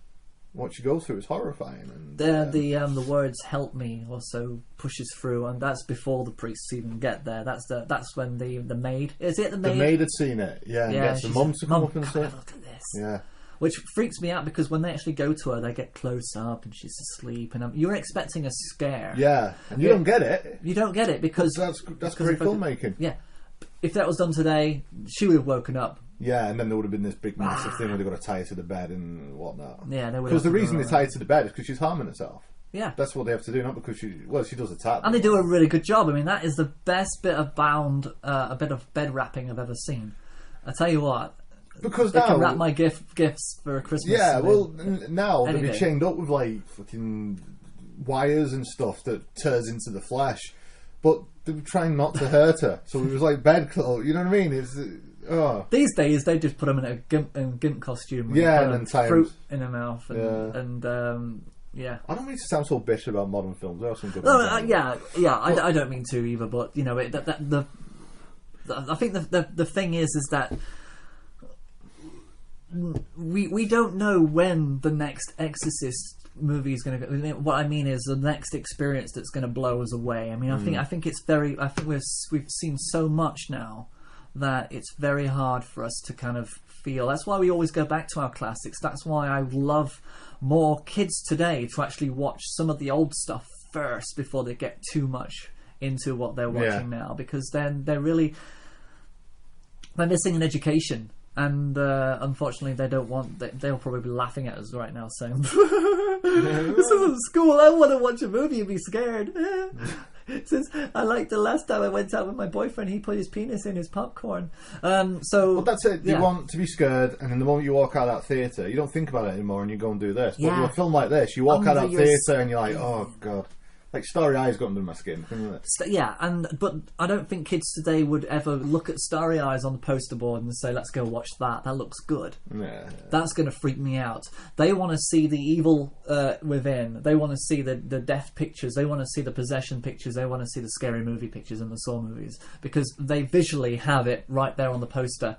What she goes through is horrifying. And the words "help me" also pushes through, and that's before the priests even get there. That's when the maid, is it the maid? The maid had seen it, and gets the mum to come up and say, "Look at this." Yeah. Which freaks me out, because when they actually go to her, they get close up and she's asleep, and you're expecting a scare. Yeah, and you don't get it. You don't get it because that's great filmmaking. Yeah, if that was done today, she would have woken up. Yeah, and then there would have been this big massive thing where they got to tie her to the bed and whatnot. Yeah, because the reason they tie her to the bed is because she's harming herself. Yeah, that's what they have to do, not because she does attack them. And they do a really good job. I mean, that is the best bit of a bit of bed wrapping I've ever seen. I tell you what. Because they now can wrap my gifts for Christmas. Yeah, well, now they'll be chained up with like fucking wires and stuff that turns into the flesh, but they were trying not to hurt her, so it was like bedclothes. You know what I mean? It's These days they just put them in a gimp costume. And then fruit in her mouth. And yeah. I don't mean to sound so bitter about modern films. There are some good ones. I don't mean to either, but you know, I think the thing is that. We don't know when the next Exorcist movie is going to go. What I mean is the next experience that's going to blow us away. I mean, I think it's very. I think we've seen so much now that it's very hard for us to kind of feel. That's why we always go back to our classics. That's why I love more kids today to actually watch some of the old stuff first before they get too much into what they're watching now, because then they're missing an education. And unfortunately, they don't want. They'll probably be laughing at us right now, saying, "This isn't school. I want to watch a movie and be scared." Since I like the last time I went out with my boyfriend, he put his penis in his popcorn. So that's it. You want to be scared, and then the moment you walk out of that theatre, you don't think about it anymore, and you go and do this. But with a film like this, you walk out of that theatre, and you're like, "Oh God." Like Starry Eyes got under my skin. But I don't think kids today would ever look at Starry Eyes on the poster board and say, "Let's go watch that. That looks good." Yeah. That's going to freak me out. They want to see the evil within. They want to see the death pictures. They want to see the possession pictures. They want to see the scary movie pictures and the Saw movies, because they visually have it right there on the poster.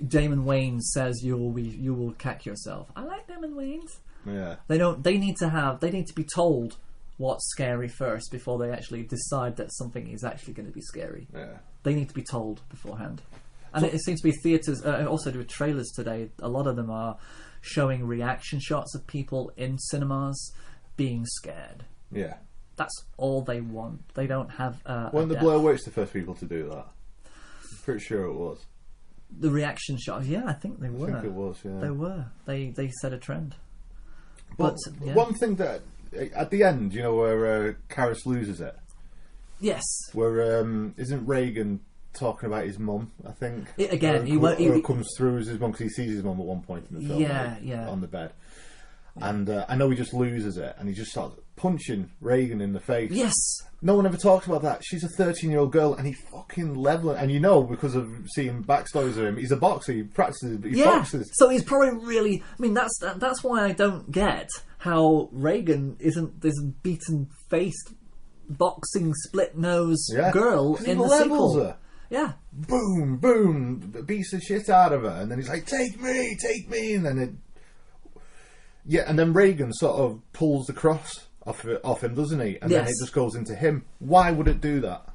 Damon Wayans says you will cack yourself. I like Damon Wayans. Yeah. They need to be told what's scary first before they actually decide that something is actually going to be scary. Yeah. They need to be told beforehand. And it seems to be theatres, also with trailers today, a lot of them are showing reaction shots of people in cinemas being scared. Yeah. That's all they want. They don't have weren't the Blair Witch the first people to do that? I'm pretty sure it was. The reaction shots, yeah, I think they were. I think it was, yeah. They were. They set a trend. But one thing that at the end, you know, where Karras loses it. Yes. Where isn't Reagan talking about his mum? I think again, he comes through as his mum, because he sees his mum at one point in the film. On the bed, and I know he just loses it, and he just starts punching Reagan in the face. Yes. No one ever talks about that. She's a 13-year-old girl, and he fucking leveling. And you know, because of seeing backstories of him, he's a boxer. He practices. He boxes. So he's probably really. I mean, that's why I don't get how Reagan isn't this beaten-faced, boxing, split-nose girl in the sequel. Her. Yeah. Boom, boom, beats the shit out of her, and then he's like, take me, and then and then Reagan sort of pulls the cross off him, doesn't he? And then it just goes into him. Why would it do that?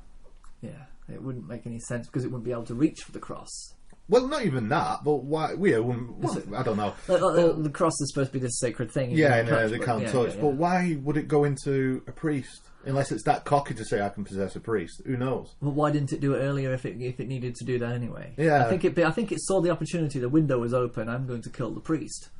Yeah, it wouldn't make any sense because it wouldn't be able to reach for the cross. Well, not even that, but why? I don't know. The cross is supposed to be this sacred thing. They can't touch. But why would it go into a priest? Unless it's that cocky to say I can possess a priest. Who knows? Well, why didn't it do it earlier if it needed to do that anyway? Yeah. I think it saw the opportunity. The window was open. I'm going to kill the priest.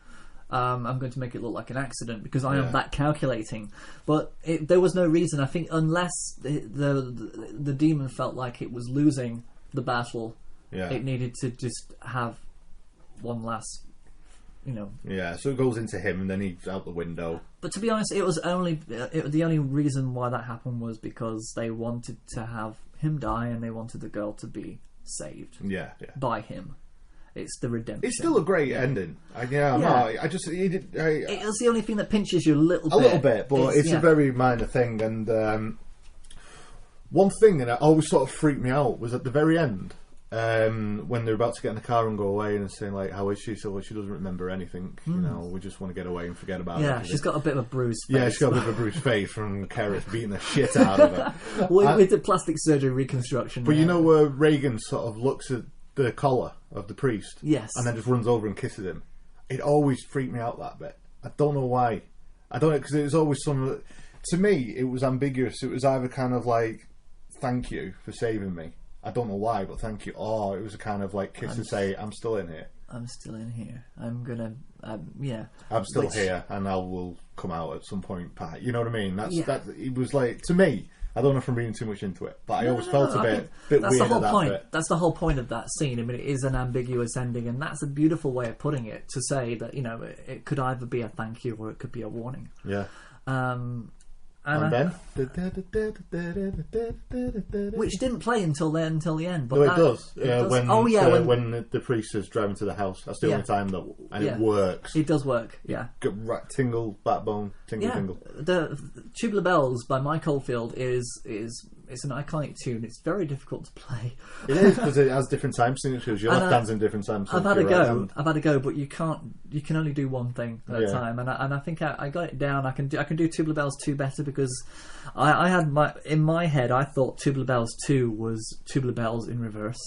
I'm going to make it look like an accident because I am that calculating. But there was no reason. I think unless the demon felt like it was losing the battle, it needed to just have one last, Yeah, so it goes into him and then he's out the window. But to be honest, it was the only reason why that happened was because they wanted to have him die and they wanted the girl to be saved. Yeah. By him. It's the redemption. It's still a great ending. It was the only thing that pinches you a little bit. But it's a very minor thing. And one thing that always sort of freaked me out was at the very end, when they're about to get in the car and go away and saying like, how is she? So she doesn't remember anything. We just want to get away and forget about it. Yeah, she's got a bit of a bruised face. Yeah, she's got a bit of a bruised face from Carrot beating the shit out of her. With the plastic surgery reconstruction. But you know where Reagan sort of looks at the collar of the priest, yes, and then just runs over and kisses him. It always freaked me out, that bit. I don't know why. I don't know, because it was always some. To me, it was ambiguous. It was either kind of like, "Thank you for saving me." I don't know why, but thank you. Or it was a kind of like kiss to say, "I'm still in here. I'm still in here. I'm gonna, yeah. I'm still here, and I will come out at some point." Pat, you know what I mean? That. It was like, to me. I don't know if I'm reading too much into it, but I always felt a bit weird at that bit. That's the whole point of that scene. I mean, it is an ambiguous ending, and that's a beautiful way of putting it, to say that, it could either be a thank you or it could be a warning. Yeah. And then? Which didn't play until the end. But no, it does. When the priest is driving to the house. That's the only time that... And it works. It does work, yeah. Tingle, backbone, tingle. The Tubular Bells by Mike Oldfield is an iconic tune. It's very difficult to play. It is, because it has different time signatures. Your left hand's in different time signatures. I've had a go, but you can only do one thing at a time. And I think I got it down. I can do Tubular Bells 2 better, because I had in my head, I thought Tubular Bells 2 was Tubular Bells in reverse.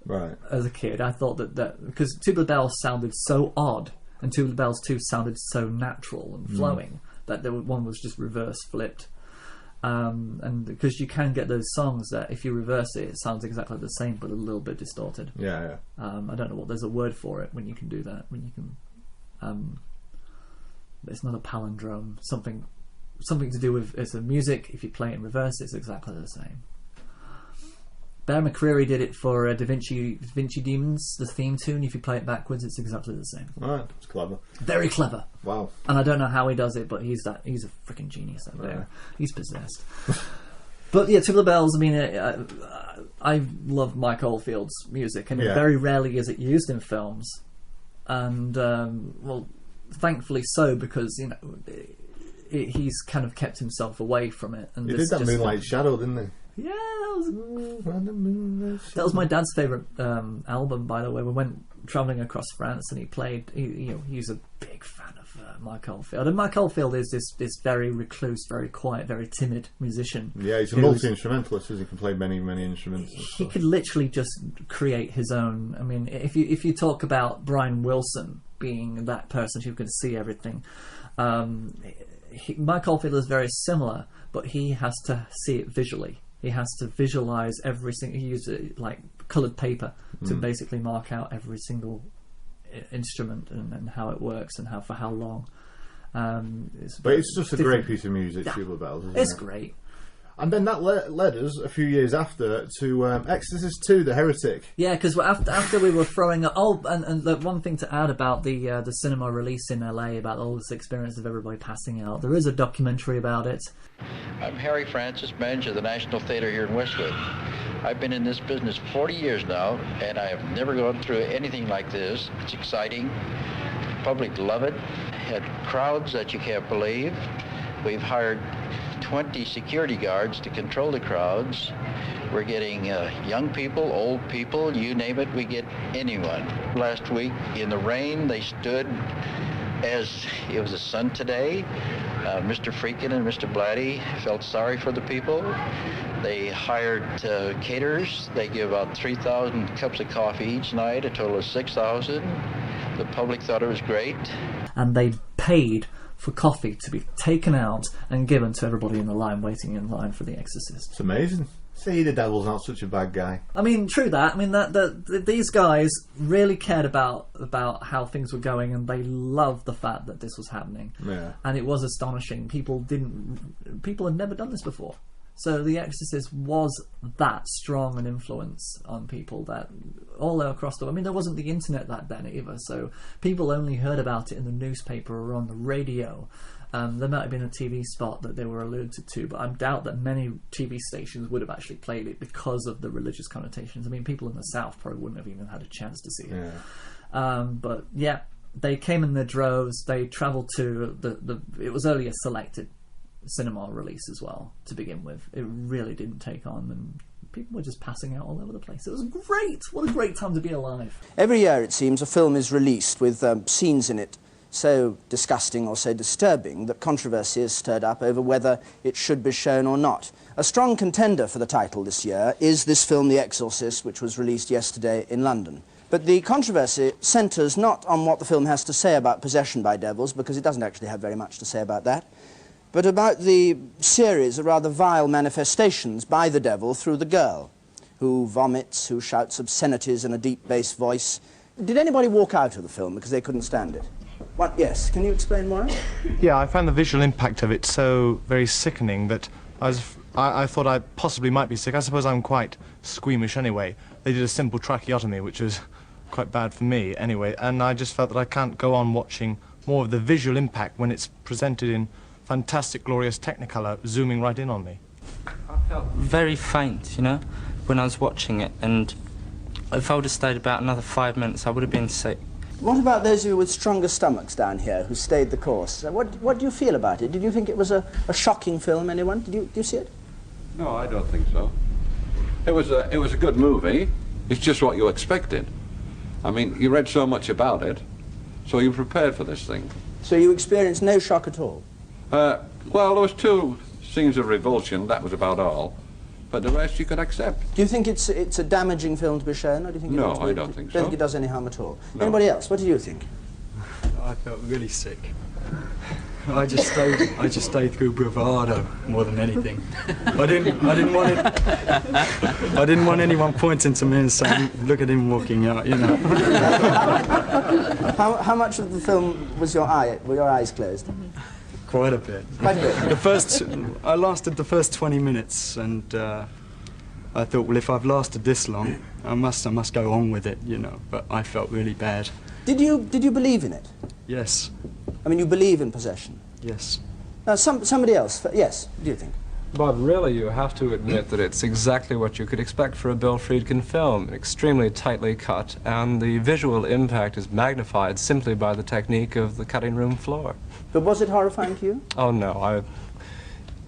Right. As a kid, I thought that because Tubular Bells sounded so odd and Tubular Bells 2 sounded so natural and flowing that one was just reverse flipped. And because you can get those songs that if you reverse it, it sounds exactly the same but a little bit distorted. Yeah. I don't know what there's a word for it when you can do that. When you can, it's not a palindrome. Something to do with it's a music. If you play it in reverse, it's exactly the same. Bear McCreary did it for Da Vinci Demons, the theme tune. If you play it backwards, it's exactly the same. Right, it's clever. Very clever. Wow. And I don't know how he does it, but he's a freaking genius out there. He's possessed. But yeah, Tubular Bells. I mean, I love Mike Oldfield's music, and very rarely is it used in films. And thankfully so, because he's kind of kept himself away from it. And he did that Moonlight Shadow, didn't he? Yeah, that was my dad's favourite album, by the way. We went travelling across France and he played. He's a big fan of Mike Oldfield. And Mike Oldfield is this very recluse, very quiet, very timid musician. Yeah, he's a multi-instrumentalist. He can play many instruments. He could literally just create his own. I mean, if you talk about Brian Wilson being that person who can see everything, Mike Oldfield is very similar, but he has to see it visually. He has to visualize every single. He uses like coloured paper to basically mark out every single instrument and how it works and for how long. But it's just a great piece of music, Tubular Bells. Isn't it's it? Great. And then that led us a few years after to Exorcist II, the Heretic. Yeah, because after we were throwing up... Oh, and the one thing to add about the cinema release in LA, about all this experience of everybody passing out, there is a documentary about it. I'm Harry Francis, manager of the National Theatre here in Westwood. I've been in this business 40 years now, and I have never gone through anything like this. It's exciting. The public love it. Had crowds that you can't believe. We've hired 20 security guards to control the crowds. We're getting young people, old people, you name it, we get anyone. Last week in the rain, they stood as it was a sun today. Mr. Friedkin and Mr. Blatty felt sorry for the people. They hired caterers. They give out 3,000 cups of coffee each night, a total of 6,000. The public thought it was great. And they paid for coffee to be taken out and given to everybody in the line, waiting in line for The Exorcist. It's amazing. See, the devil's not such a bad guy. I mean, true that. I mean, that these guys really cared about how things were going, and they loved the fact that this was happening. Yeah. And it was astonishing. People had never done this before. So The Exorcist was that strong an influence on people that all across the world. I mean, there wasn't the internet back then either, so people only heard about it in the newspaper or on the radio. There might have been a TV spot that they were alluded to, but I doubt that many TV stations would have actually played it because of the religious connotations. I mean, people in the South probably wouldn't have even had a chance to see it. Yeah. But yeah, they came in their droves. They travelled to it was only a selected cinema release as well to begin with. It really didn't take on, and people were just passing out all over the place. It was great. What a great time to be alive. Every year, it seems, a film is released with scenes in it so disgusting or so disturbing that controversy is stirred up over whether it should be shown or not. A strong contender for the title this year is this film, The Exorcist, which was released yesterday in London. But the controversy centres not on what the film has to say about possession by devils, because it doesn't actually have very much to say about that, but about the series of rather vile manifestations by the devil through the girl, who vomits, who shouts obscenities in a deep bass voice. Did anybody walk out of the film because they couldn't stand it? What? Yes, can you explain why? Yeah, I found the visual impact of it so very sickening that I thought I possibly might be sick. I suppose I'm quite squeamish anyway. They did a simple tracheotomy, which was quite bad for me anyway, and I just felt that I can't go on watching more of the visual impact when it's presented in fantastic, glorious Technicolor zooming right in on me. I felt very faint, you know, when I was watching it, and if I would have stayed about another 5 minutes, I would have been sick. What about those of you with stronger stomachs down here who stayed the course? What do you feel about it? Did you think it was a shocking film, anyone? Did you see it? No, I don't think so. It was a good movie. It's just what you expected. I mean, you read so much about it, so you prepared for this thing. So you experienced no shock at all? Well, there was 2 scenes of revulsion, that was about all. But the rest you could accept. Do you think it's a damaging film to be shown, or do you think No, I don't think so. Don't think it does any harm at all? No. Anybody else? What do you think? I felt really sick. I just stayed through bravado more than anything. I didn't want anyone pointing to me and saying, "Look at him walking out," you know. How much of the film were your eyes closed? Quite a bit. Quite a bit. I lasted the first 20 minutes, and I thought, well, if I've lasted this long, I must go on with it, you know. But I felt really bad. Did you believe in it? Yes. I mean, you believe in possession? Yes. Somebody else? Yes. What do you think? But really, you have to admit that it's exactly what you could expect for a Bill Friedkin film, extremely tightly cut, and the visual impact is magnified simply by the technique of the cutting room floor. But was it horrifying to you? Oh, no.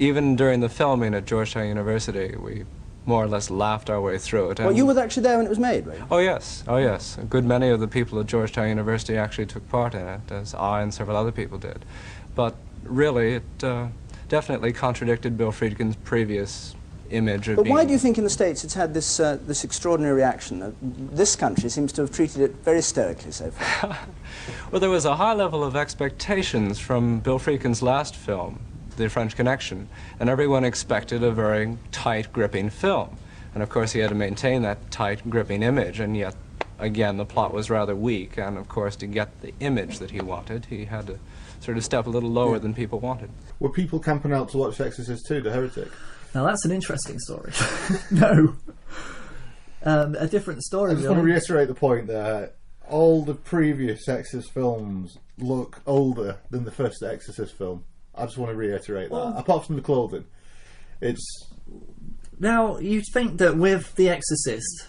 Even during the filming at Georgetown University, we more or less laughed our way through it. Well, you were actually there when it was made, right? Oh, yes. Oh, yes. A good many of the people at Georgetown University actually took part in it, as I and several other people did. But really, it definitely contradicted Bill Friedkin's previous image of But why do you think in the States it's had this this extraordinary reaction? This country seems to have treated it very stoically so far. Well, there was a high level of expectations from Bill Friedkin's last film, The French Connection, and everyone expected a very tight, gripping film. And of course he had to maintain that tight, gripping image, and yet, again, the plot was rather weak, and of course to get the image that he wanted, he had to sort of step a little lower than people wanted. Were people camping out to watch Exorcist II, The Heretic? Now that's an interesting story. No. A different story, I just want to reiterate the point that all the previous Exorcist films look older than the first Exorcist film. I just want to reiterate that. Apart from the clothing. It's... Now, you'd think that with The Exorcist,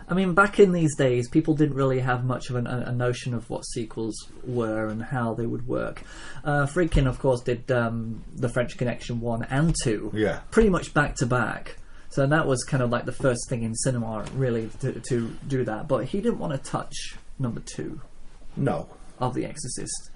I mean, back in these days, people didn't really have much of a notion of what sequels were and how they would work. Friedkin, of course, did The French Connection 1 and 2, pretty much back to back. So that was kind of like the first thing in cinema, really, to do that. But he didn't want to touch number 2 of The Exorcist.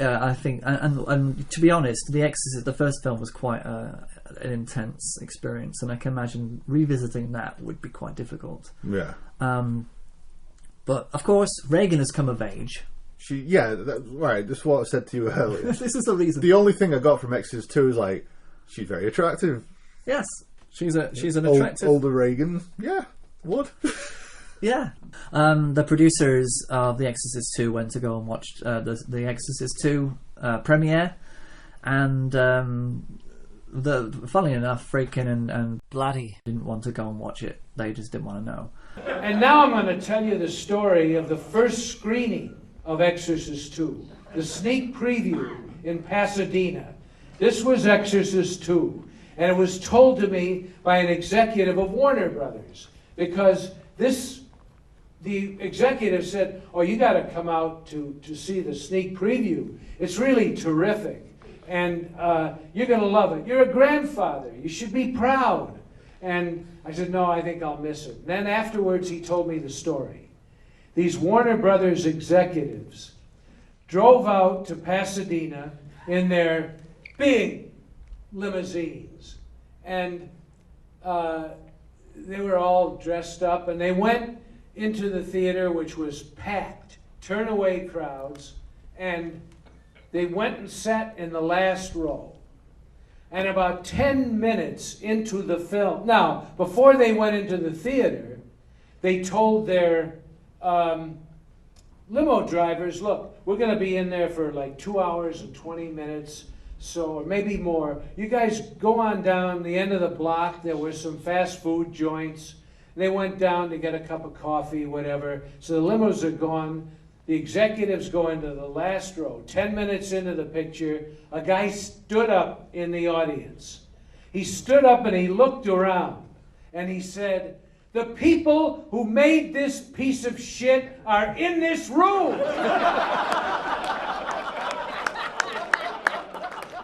I think, and to be honest, The Exorcist, the first film, was quite an intense experience, and I can imagine revisiting that would be quite difficult. Yeah. But of course, Reagan has come of age. Right. This is what I said to you earlier. This is the reason. The only thing I got from Exorcist 2 is like, she's very attractive. Yes, she's an attractive older Reagan. Yeah, would. Yeah. The producers of The Exorcist II went to go and watch the Exorcist II premiere, and funnily enough, Friedkin and Blatty didn't want to go and watch it. They just didn't want to know. And now I'm going to tell you the story of the first screening of Exorcist II, the sneak preview in Pasadena. This was Exorcist II, and it was told to me by an executive of Warner Brothers, because the executive said, "Oh, you got to come out to see the sneak preview. It's really terrific, and you're going to love it. You're a grandfather. You should be proud." And I said, "No, I think I'll miss it." Then afterwards, he told me the story. These Warner Brothers executives drove out to Pasadena in their big limousines, and they were all dressed up, and they went into the theater, which was packed, turn-away crowds, and they went and sat in the last row. And about 10 minutes into the film, now, before they went into the theater, they told their limo drivers, "Look, we're going to be in there for like 2 hours and 20 minutes, or maybe more. You guys go on down the end of the block. There were some fast food joints." They went down to get a cup of coffee, whatever. So the limos are gone. The executives go into the last row. 10 minutes into the picture, a guy stood up in the audience. He stood up and he looked around and he said, "The people who made this piece of shit are in this room."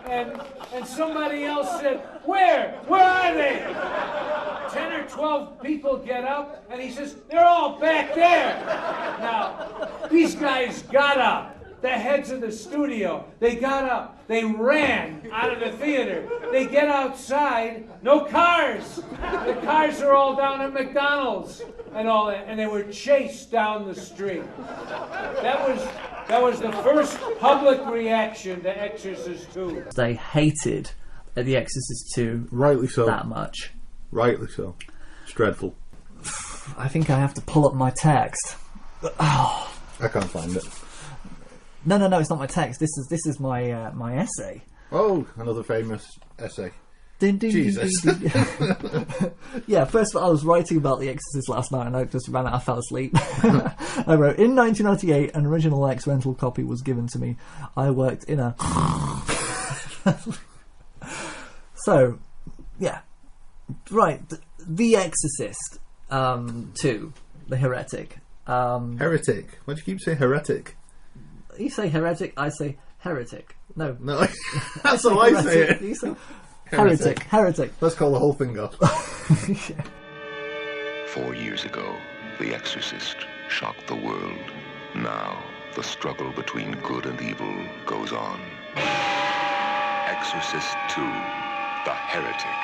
And somebody else said, Where are they?" 10 or 12 people get up, and he says, "They're all back there." Now, these guys got up. The heads of the studio, they got up. They ran out of the theater. They get outside, no cars. The cars are all down at McDonald's and all that, and they were chased down the street. That was the first public reaction to Exorcist II. They hated The Exorcist II rightly so that much. Rightly so. It's dreadful. I think I have to pull up my text. Oh. I can't find it. No, it's not my text. This is my my essay. Oh, another famous essay. Ding, ding, Jesus. ding, ding, ding. Yeah, first of all, I was writing about The Exorcist last night and I just ran out. I fell asleep. I wrote, "In 1998, an original X rental copy was given to me. I worked in a..." So, yeah. Right, The Exorcist 2, The Heretic. Heretic? Why do you keep saying heretic? You say heretic, I say heretic. No, that's how I say it. You say heretic. Let's call the whole thing off. 4 years ago, The Exorcist shocked the world. Now, the struggle between good and evil goes on. Exorcist II, The Heretic.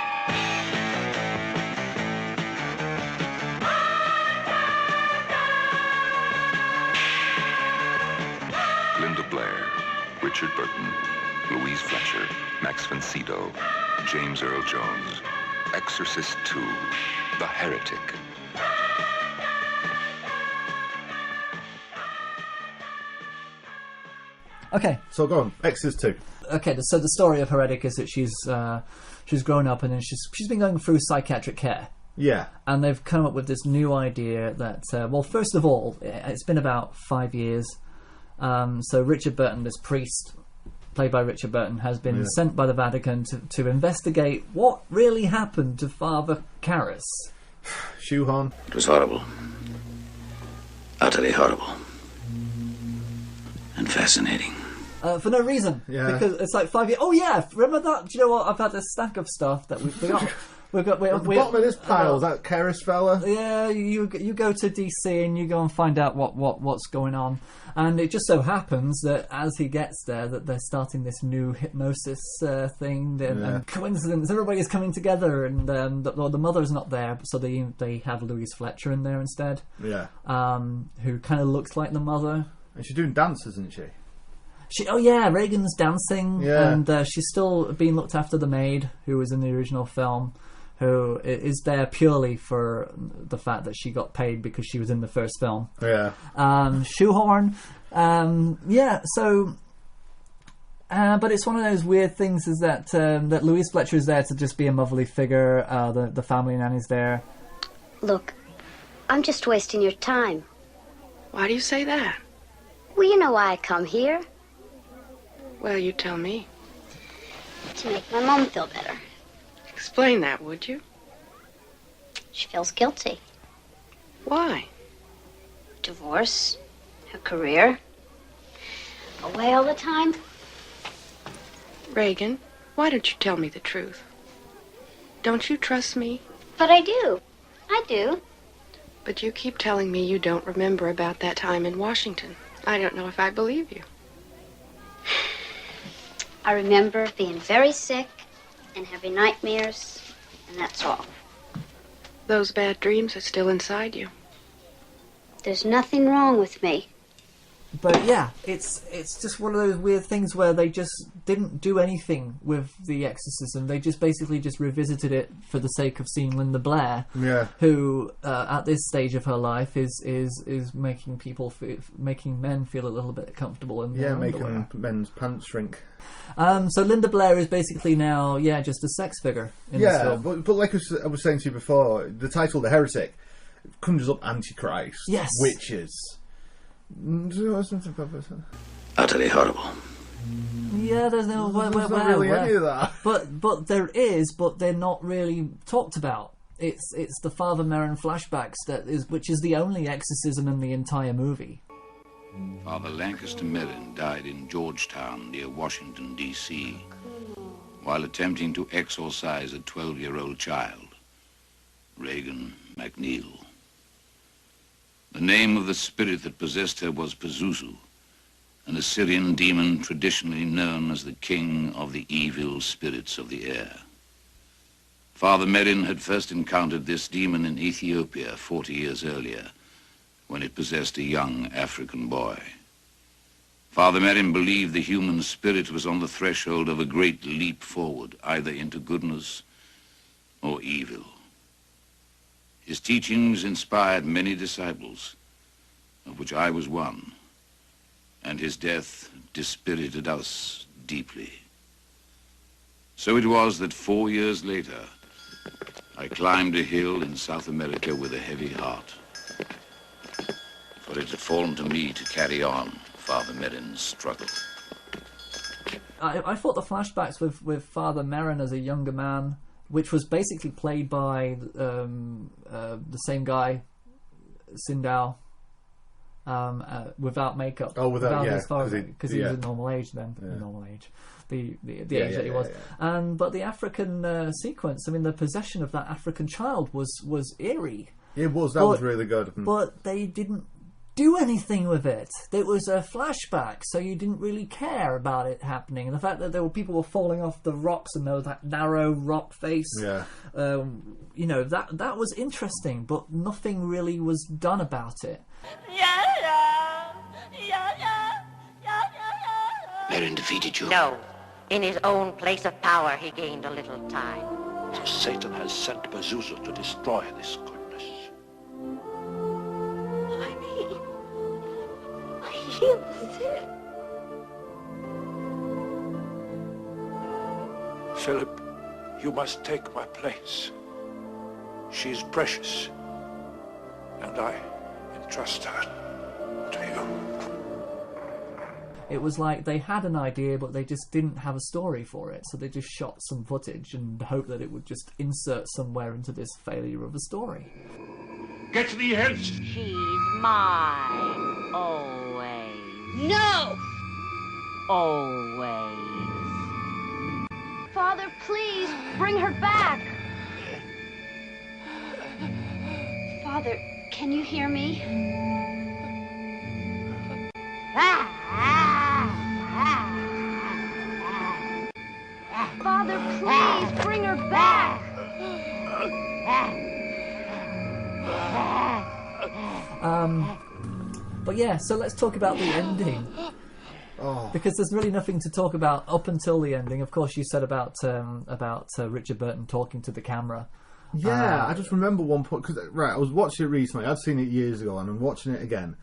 Linda Blair, Richard Burton, Louise Fletcher, Max von Sydow, James Earl Jones. Exorcist II, The Heretic. Okay. So go on, Exorcist 2. Okay, so the story of Heretic is that she's grown up and then she's been going through psychiatric care. Yeah. And they've come up with this new idea that, well, first of all, it's been about 5 years. So Richard Burton, this priest, played by Richard Burton, has been sent by the Vatican to investigate what really happened to Father Karras. Shoehorn. It was horrible. Utterly horrible. And fascinating. For no reason. Yeah. Because it's like 5 years. Oh, yeah, remember that? Do you know what? I've had a stack of stuff that we forgot. At the bottom of this pile, that Keris fella. Yeah, you go to DC and you go and find out what's going on, and it just so happens that as he gets there, that they're starting this new hypnosis thing. And coincidence, everybody's coming together, and the mother's not there, so they have Louise Fletcher in there instead. Yeah. Who kind of looks like the mother, and she's doing dances, isn't she? Reagan's dancing, and she's still being looked after the maid who was in the original film, who is there purely for the fact that she got paid because she was in the first film. Yeah. Shoehorn. So. But it's one of those weird things is that that Louise Fletcher is there to just be a motherly figure. The family nanny's there. Look, I'm just wasting your time. Why do you say that? Well, you know why I come here. Well, you tell me. To make my mom feel better. Explain that, would you? She feels guilty. Why? Divorce, her career, away all the time. Reagan, why don't you tell me the truth? Don't you trust me? But I do. I do. But you keep telling me you don't remember about that time in Washington. I don't know if I believe you. I remember being very sick and having nightmares, and that's all. Those bad dreams are still inside you. There's nothing wrong with me. But yeah, it's just one of those weird things where they just didn't do anything with the exorcism. They just basically just revisited it for the sake of seeing Linda Blair, who at this stage of her life is making making men feel a little bit comfortable in their underwear. Making men's pants shrink. So Linda Blair is basically now just a sex figure in this film. But like I was saying to you before, the title "The Heretic" conjures up Antichrist, witches. Utterly horrible. Yeah, there's no really any of that. But there is, but they're not really talked about. It's the Father Merrin flashbacks which is the only exorcism in the entire movie. Father Lancaster Merrin died in Georgetown near Washington, D.C. while attempting to exorcise a 12-year-old child, Reagan McNeil. The name of the spirit that possessed her was Pazuzu, an Assyrian demon traditionally known as the king of the evil spirits of the air. Father Merrin had first encountered this demon in Ethiopia 40 years earlier, when it possessed a young African boy. Father Merrin believed the human spirit was on the threshold of a great leap forward, either into goodness or evil. His teachings inspired many disciples, of which I was one, and his death dispirited us deeply. So it was that 4 years later, I climbed a hill in South America with a heavy heart, for it had fallen to me to carry on Father Merrin's struggle. I thought the flashbacks with Father Merrin as a younger man, which was basically played by the same guy, Sindel, without makeup. Without his father, because he was a normal age then. Normal age, the age that he was. But the African sequence, I mean, the possession of that African child was eerie. It was. That was really good. But they didn't do anything with it. It was a flashback, so you didn't really care about it happening. And the fact that people were falling off the rocks and there was that narrow rock face, that was interesting, but nothing really was done about it. Merrin defeated you? No. In his own place of power, he gained a little time. So Satan has sent Pazuzu to destroy this goodness. Philip, you must take my place. She is precious, and I entrust her to you. It was like they had an idea, but they just didn't have a story for it, so they just shot some footage and hoped that it would just insert somewhere into this failure of a story. Get thee hence! She's mine, always. No! Always. Father, please, bring her back. Father, can you hear me? Father, please bring her back. But yeah, so let's talk about the ending. Because there's really nothing to talk about up until the ending. Of course, you said about Richard Burton talking to the camera. Yeah, I just remember one point, because I was watching it recently. I'd seen it years ago, and I'm watching it again,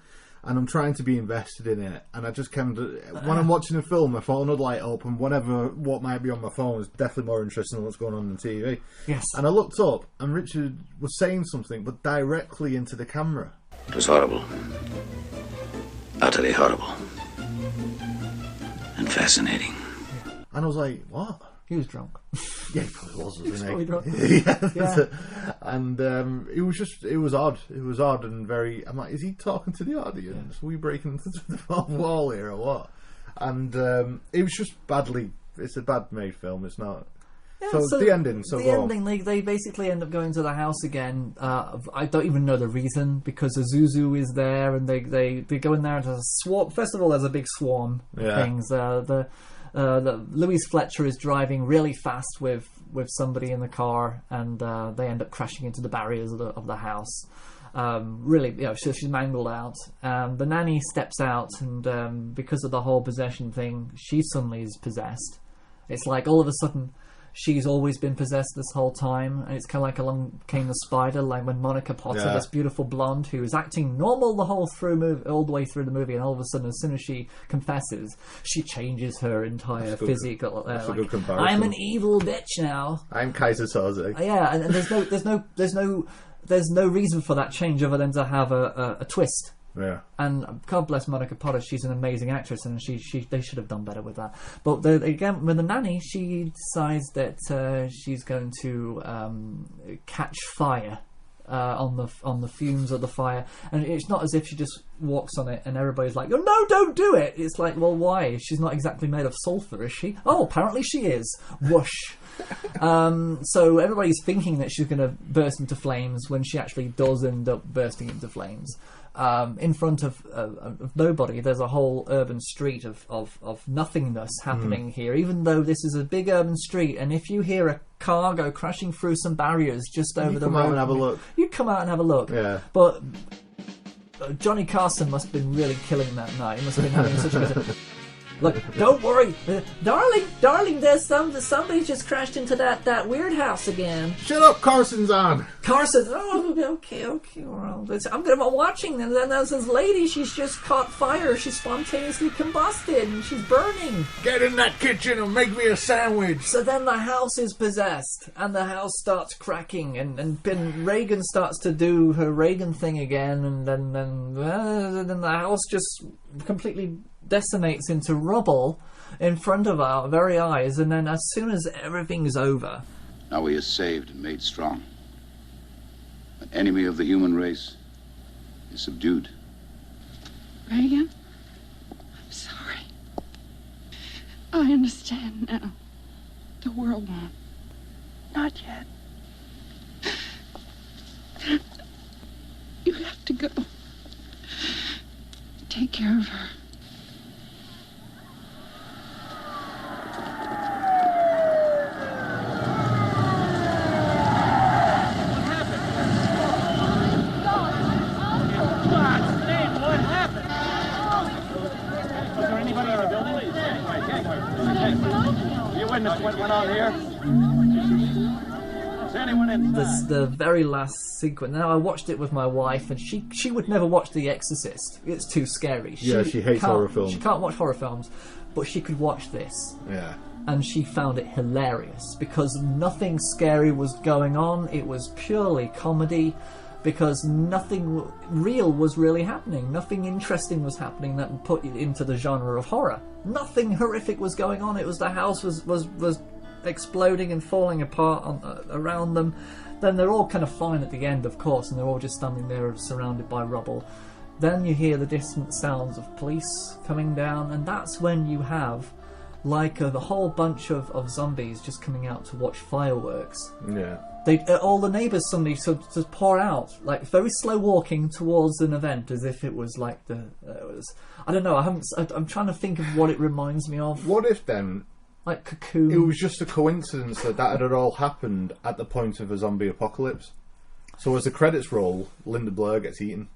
and I'm trying to be invested in it. And I just when I'm watching a film, my phone would light up, and what might be on my phone is definitely more interesting than what's going on the TV. Yes. And I looked up, and Richard was saying something, but directly into the camera. It was horrible. Utterly horrible. And fascinating. And I was like, what? He was drunk. Yeah, he probably was, wasn't he? Probably drunk. Yeah. And it was odd. It was odd and very... I'm like, is he talking to the audience? Are we breaking into the fourth wall here or what? And it was just it's a bad made film. It's not... Yeah, so the ending, they basically end up going to the house again. I don't even know the reason, because Azuzu is there, and they go in there and there's a swarm. First of all, there's a big swarm of things. Louise Fletcher is driving really fast with somebody in the car, and they end up crashing into the barriers of the house. Really, so she's mangled out. The nanny steps out, and because of the whole possession thing, she suddenly is possessed. It's like all of a sudden she's always been possessed this whole time, and it's kind of like Along Came the Spider, like when Monica Potter, this beautiful blonde who is acting normal all the way through the movie, and all of a sudden, as soon as she confesses, she changes her entire physical. That's a good comparison. I'm an evil bitch now. I'm Kaiser Soze. Yeah, and there's no reason for that change other than to have a twist. Yeah. And God bless Monica Potter, she's an amazing actress, and they should have done better with that. But again, with the nanny, she decides that she's going to catch fire on the fumes of the fire, and it's not as if she just walks on it and everybody's like, "Oh no, don't do it!" It's like, well, why? She's not exactly made of sulfur, is she? Oh, apparently she is. Whoosh. So everybody's thinking that she's going to burst into flames when she actually does end up bursting into flames. In front of nobody. There's a whole urban street of nothingness happening here, even though this is a big urban street. And if you hear a car go crashing through some barriers just over the road, come out and have a look. You come out and have a look. Yeah. But Johnny Carson must have been really killing that night. He must have been having such a good... Look, don't worry, darling. There's somebody just crashed into that weird house again. Shut up, Carson's on. Carson, okay. Well, I'm watching, and then there's this lady. She's just caught fire. She's spontaneously combusted, and she's burning. Get in that kitchen and make me a sandwich. So then the house is possessed, and the house starts cracking, and Reagan starts to do her Reagan thing again, and then the house just completely decimates into rubble in front of our very eyes, and then as soon as everything's over, now he is saved and made strong. An enemy of the human race is subdued. Reagan, I'm sorry. I understand now. The world won't. Not yet. You have to go. Take care of her. What went on here? Is anyone in? The very last sequence. Now, I watched it with my wife, and she would never watch The Exorcist. It's too scary. She hates horror films. She can't watch horror films, but she could watch this. Yeah. And she found it hilarious because nothing scary was going on. It was purely comedy. Because nothing real was really happening. Nothing interesting was happening that would put it into the genre of horror. Nothing horrific was going on. It was the house was exploding and falling apart around them. Then they're all kind of fine at the end, of course, and they're all just standing there surrounded by rubble. Then you hear the distant sounds of police coming down, and that's when you have like the whole bunch of zombies just coming out to watch fireworks. Yeah. all the neighbours suddenly just pour out, like very slow walking towards an event, as if it was like I don't know. I'm trying to think of what it reminds me of. What if then, like Cocoon? It was just a coincidence that had all happened at the point of a zombie apocalypse. So as the credits roll, Linda Blair gets eaten.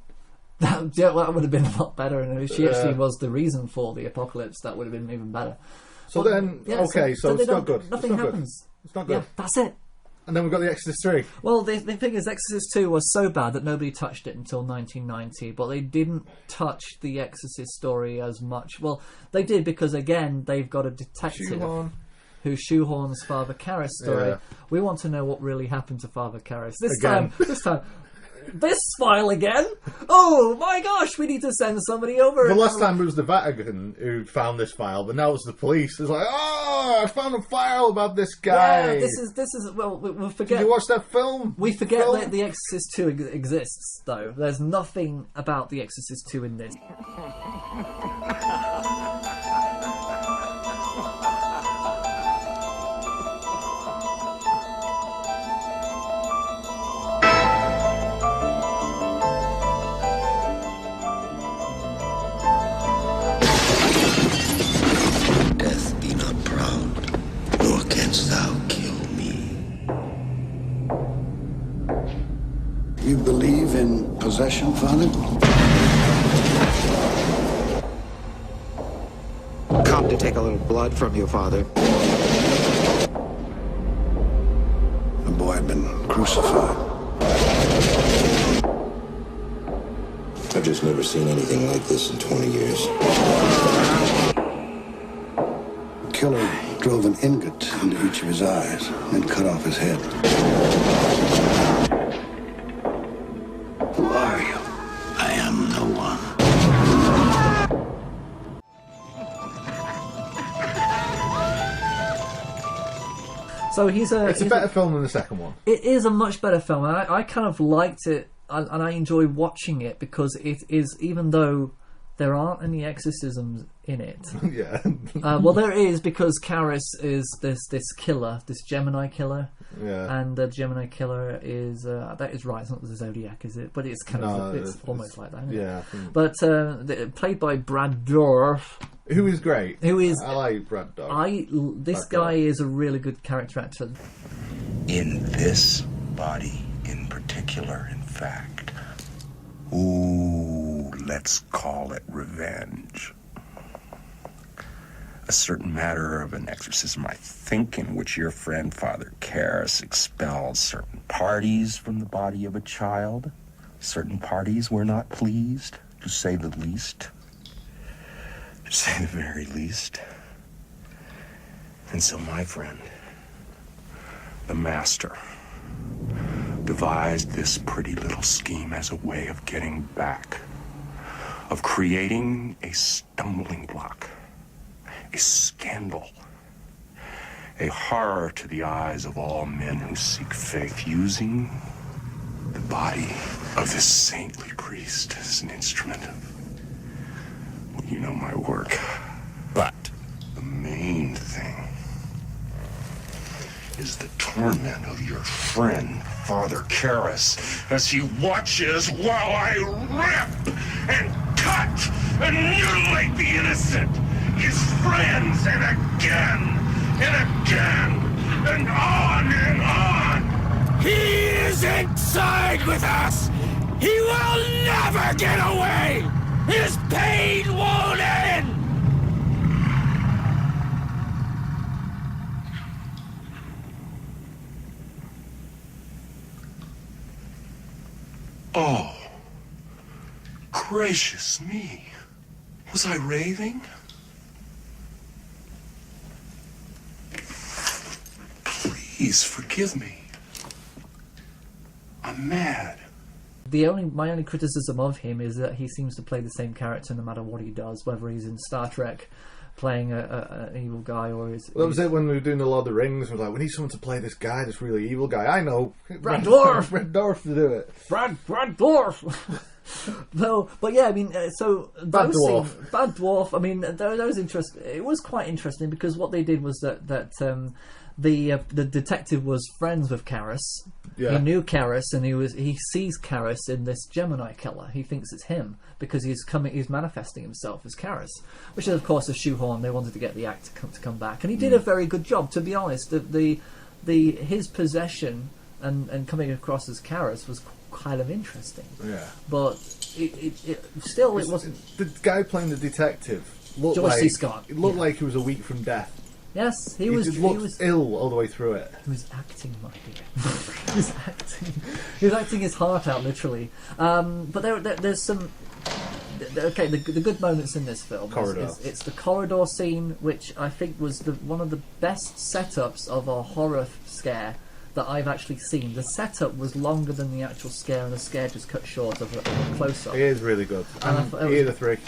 That would have been a lot better, and if she actually was the reason for the apocalypse, that would have been even better. So then, so it's not good. Nothing happens. It's not good. Yeah, that's it. And then we've got The Exorcist III. Well, the thing is, Exorcist II was so bad that nobody touched it until 1990, but they didn't touch the Exorcist story as much. Well, they did because, again, they've got a detective who shoehorns Father Karras' story. Yeah. We want to know what really happened to Father Karras. This time, this file again? Oh my gosh, we need to send somebody over. The last time it was the Vatican who found this file, but now it's the police. It's like, I found a file about this guy. Yeah, this is well, we forget. Did you watch that film? We forget that The Exorcist II exists, though. There's nothing about The Exorcist II in this. You believe in possession, Father? Come to take a little blood from you, Father. The boy had been crucified. I've just never seen anything like this in 20 years. The killer drove an ingot into each of his eyes and cut off his head. Who are you? I am no one. So it's a better film than the second one. It is a much better film, and I kind of liked it, and I enjoy watching it because it is, even though there aren't any exorcisms in it. Yeah. Well, there is, because Karras is this killer, this Gemini killer. Yeah. And the Gemini killer is that is right. It's not the Zodiac, is it? But it's kind of it's almost like that. Isn't Yeah. it? But played by Brad Dourif, who is great. I like Brad Dourif. This guy is a really good character actor. In this body, in particular, in fact. Ooh, let's call it revenge. A certain matter of an exorcism, I think, in which your friend Father Karras expelled certain parties from the body of a child. Certain parties were not pleased, to say the least. To say the very least. And so my friend, the master, devised this pretty little scheme as a way of getting back, of creating a stumbling block, a scandal, a horror to the eyes of all men who seek faith, using the body of this saintly priest as an instrument of, well, you know my work. But the main thing is the torment of your friend, Father Karras, as he watches while I rip and cut and mutilate the innocent, his friends, and again, and on. He is inside with us. He will never get away. His pain won't end. Oh, gracious me. Was I raving? Please forgive me. I'm mad. My only criticism of him is that he seems to play the same character no matter what he does, whether he's in Star Trek playing an evil guy or is. Well, that was it when we were doing the Lord of the Rings. We were like, we need someone to play this guy, this really evil guy. I know, Brad Dourif. Brad Dourif to do it. Brad Dourif. No, but yeah, I mean, so Bad Dwarf. Bad Dwarf. I mean, that was interesting. It was quite interesting because what they did was that the detective was friends with Karras. Yeah. He knew Karras, and he sees Karras in this Gemini killer. He thinks it's him because he's manifesting himself as Karras, which is of course a shoehorn. They wanted to get the actor to come back, and he did a very good job. To be honest, his possession and coming across as Karras was kind of interesting. Yeah, but it wasn't. The guy playing the detective looked George like C. Scott. It looked like he was a week from death. Yes, he was ill all the way through it. He was acting, my dear. He was acting. He was acting his heart out, literally. But there's some. Okay, the good moments in this film. It's the corridor scene, which I think was one of the best setups of a horror scare that I've actually seen. The setup was longer than the actual scare, and the scare just cut short of a close-up. It is really good. And the 3.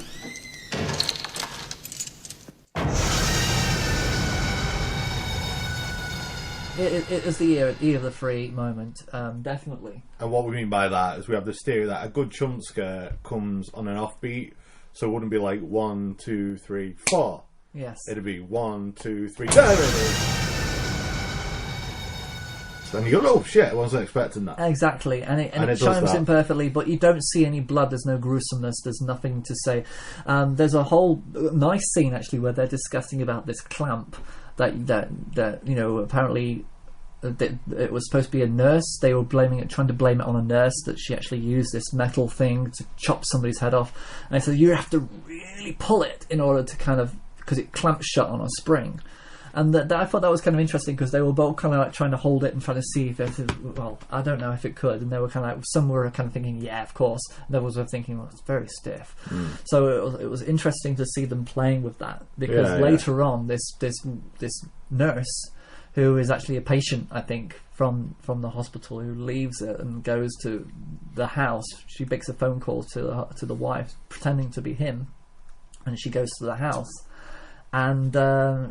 It is the year of the 3 moment, definitely. And what we mean by that is we have this theory that a good jump scare comes on an offbeat, so it wouldn't be like 1, 2, 3, 4. Yes. It'd be 1, 2, 3, there it is! So then you go, oh shit, I wasn't expecting that. Exactly, and it chimes in perfectly, but you don't see any blood, there's no gruesomeness, there's nothing to say. There's a whole nice scene, actually, where they're discussing about this clamp that apparently it was supposed to be a nurse. They were trying to blame it on a nurse, that she actually used this metal thing to chop somebody's head off. And so you have to really pull it in order to because it clamps shut on a spring. And I thought that was kind of interesting, because they were both kind of like trying to hold it and trying to see if I don't know if it could. And they were kind of like, some were kind of thinking, yeah, of course. And others were thinking, well, it's very stiff. So it was interesting to see them playing with that, because later on, this nurse, who is actually a patient, I think, from the hospital, who leaves it and goes to the house. She makes a phone call to the wife, pretending to be him, and she goes to the house. And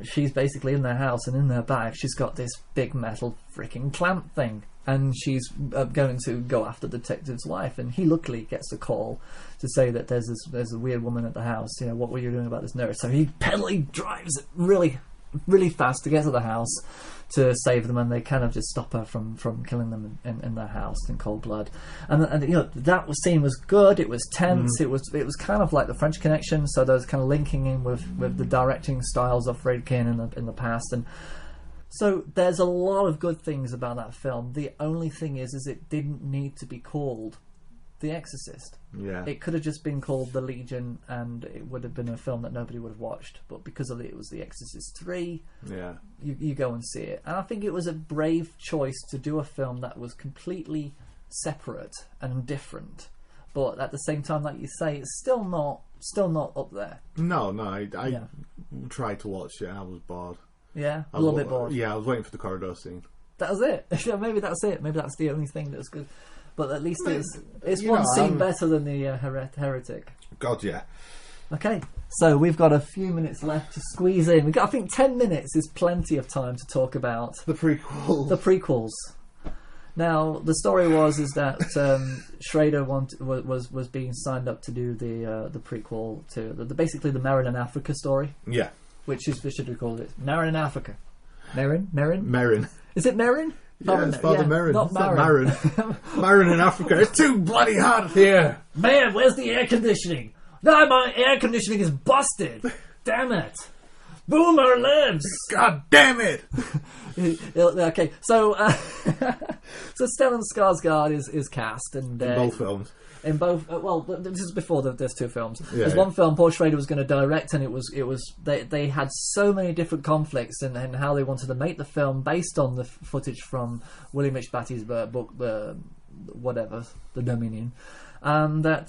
she's basically in their house, and in their bag she's got this big metal freaking clamp thing, and she's going to go after the detective's wife. And he luckily gets a call to say that there's a weird woman at the house. What were you doing about this nurse? So he drives it really, really fast to get to the house to save them, and they kind of just stop her from killing them in their house in cold blood. And that scene was good. It was tense. It was kind of like the French Connection. So there was kind of linking in with the directing styles of Friedkin in the past, and so there's a lot of good things about that film. The only thing is it didn't need to be called The Exorcist. Yeah. It could have just been called The Legion, and it would have been a film that nobody would have watched. But because of it was The Exorcist III, you go and see it. And I think it was a brave choice to do a film that was completely separate and different, but at the same time, like you say, it's still not up there. No, I tried to watch it and I was bored. Yeah, a little bit bored. Yeah, I was waiting for the corridor scene. That was it. Maybe that's it. Maybe that's the only thing that's good. But at least it's one scene better than the Heretic. God, yeah. Okay, so we've got a few minutes left to squeeze in. I think 10 minutes is plenty of time to talk about the prequels. Now, the story is that Schrader was being signed up to do the prequel to basically the Marin in Africa story. Yeah. Which should we call it? Marin in Africa. Marin? Is it Marin? Yeah, it's Father Marin. Not Marin. Marin in Africa. It's too bloody hot here. Man, where's the air conditioning? No, my air conditioning is busted. Damn it. Boomer lives. God damn it. Okay, so Stellan Skarsgård is cast, and in both films. In both, this is before there's 2 films. There's one film Paul Schrader was going to direct, and it was they had so many different conflicts in how they wanted to make the film based on the footage from William H. Blatty's book, The Dominion, and that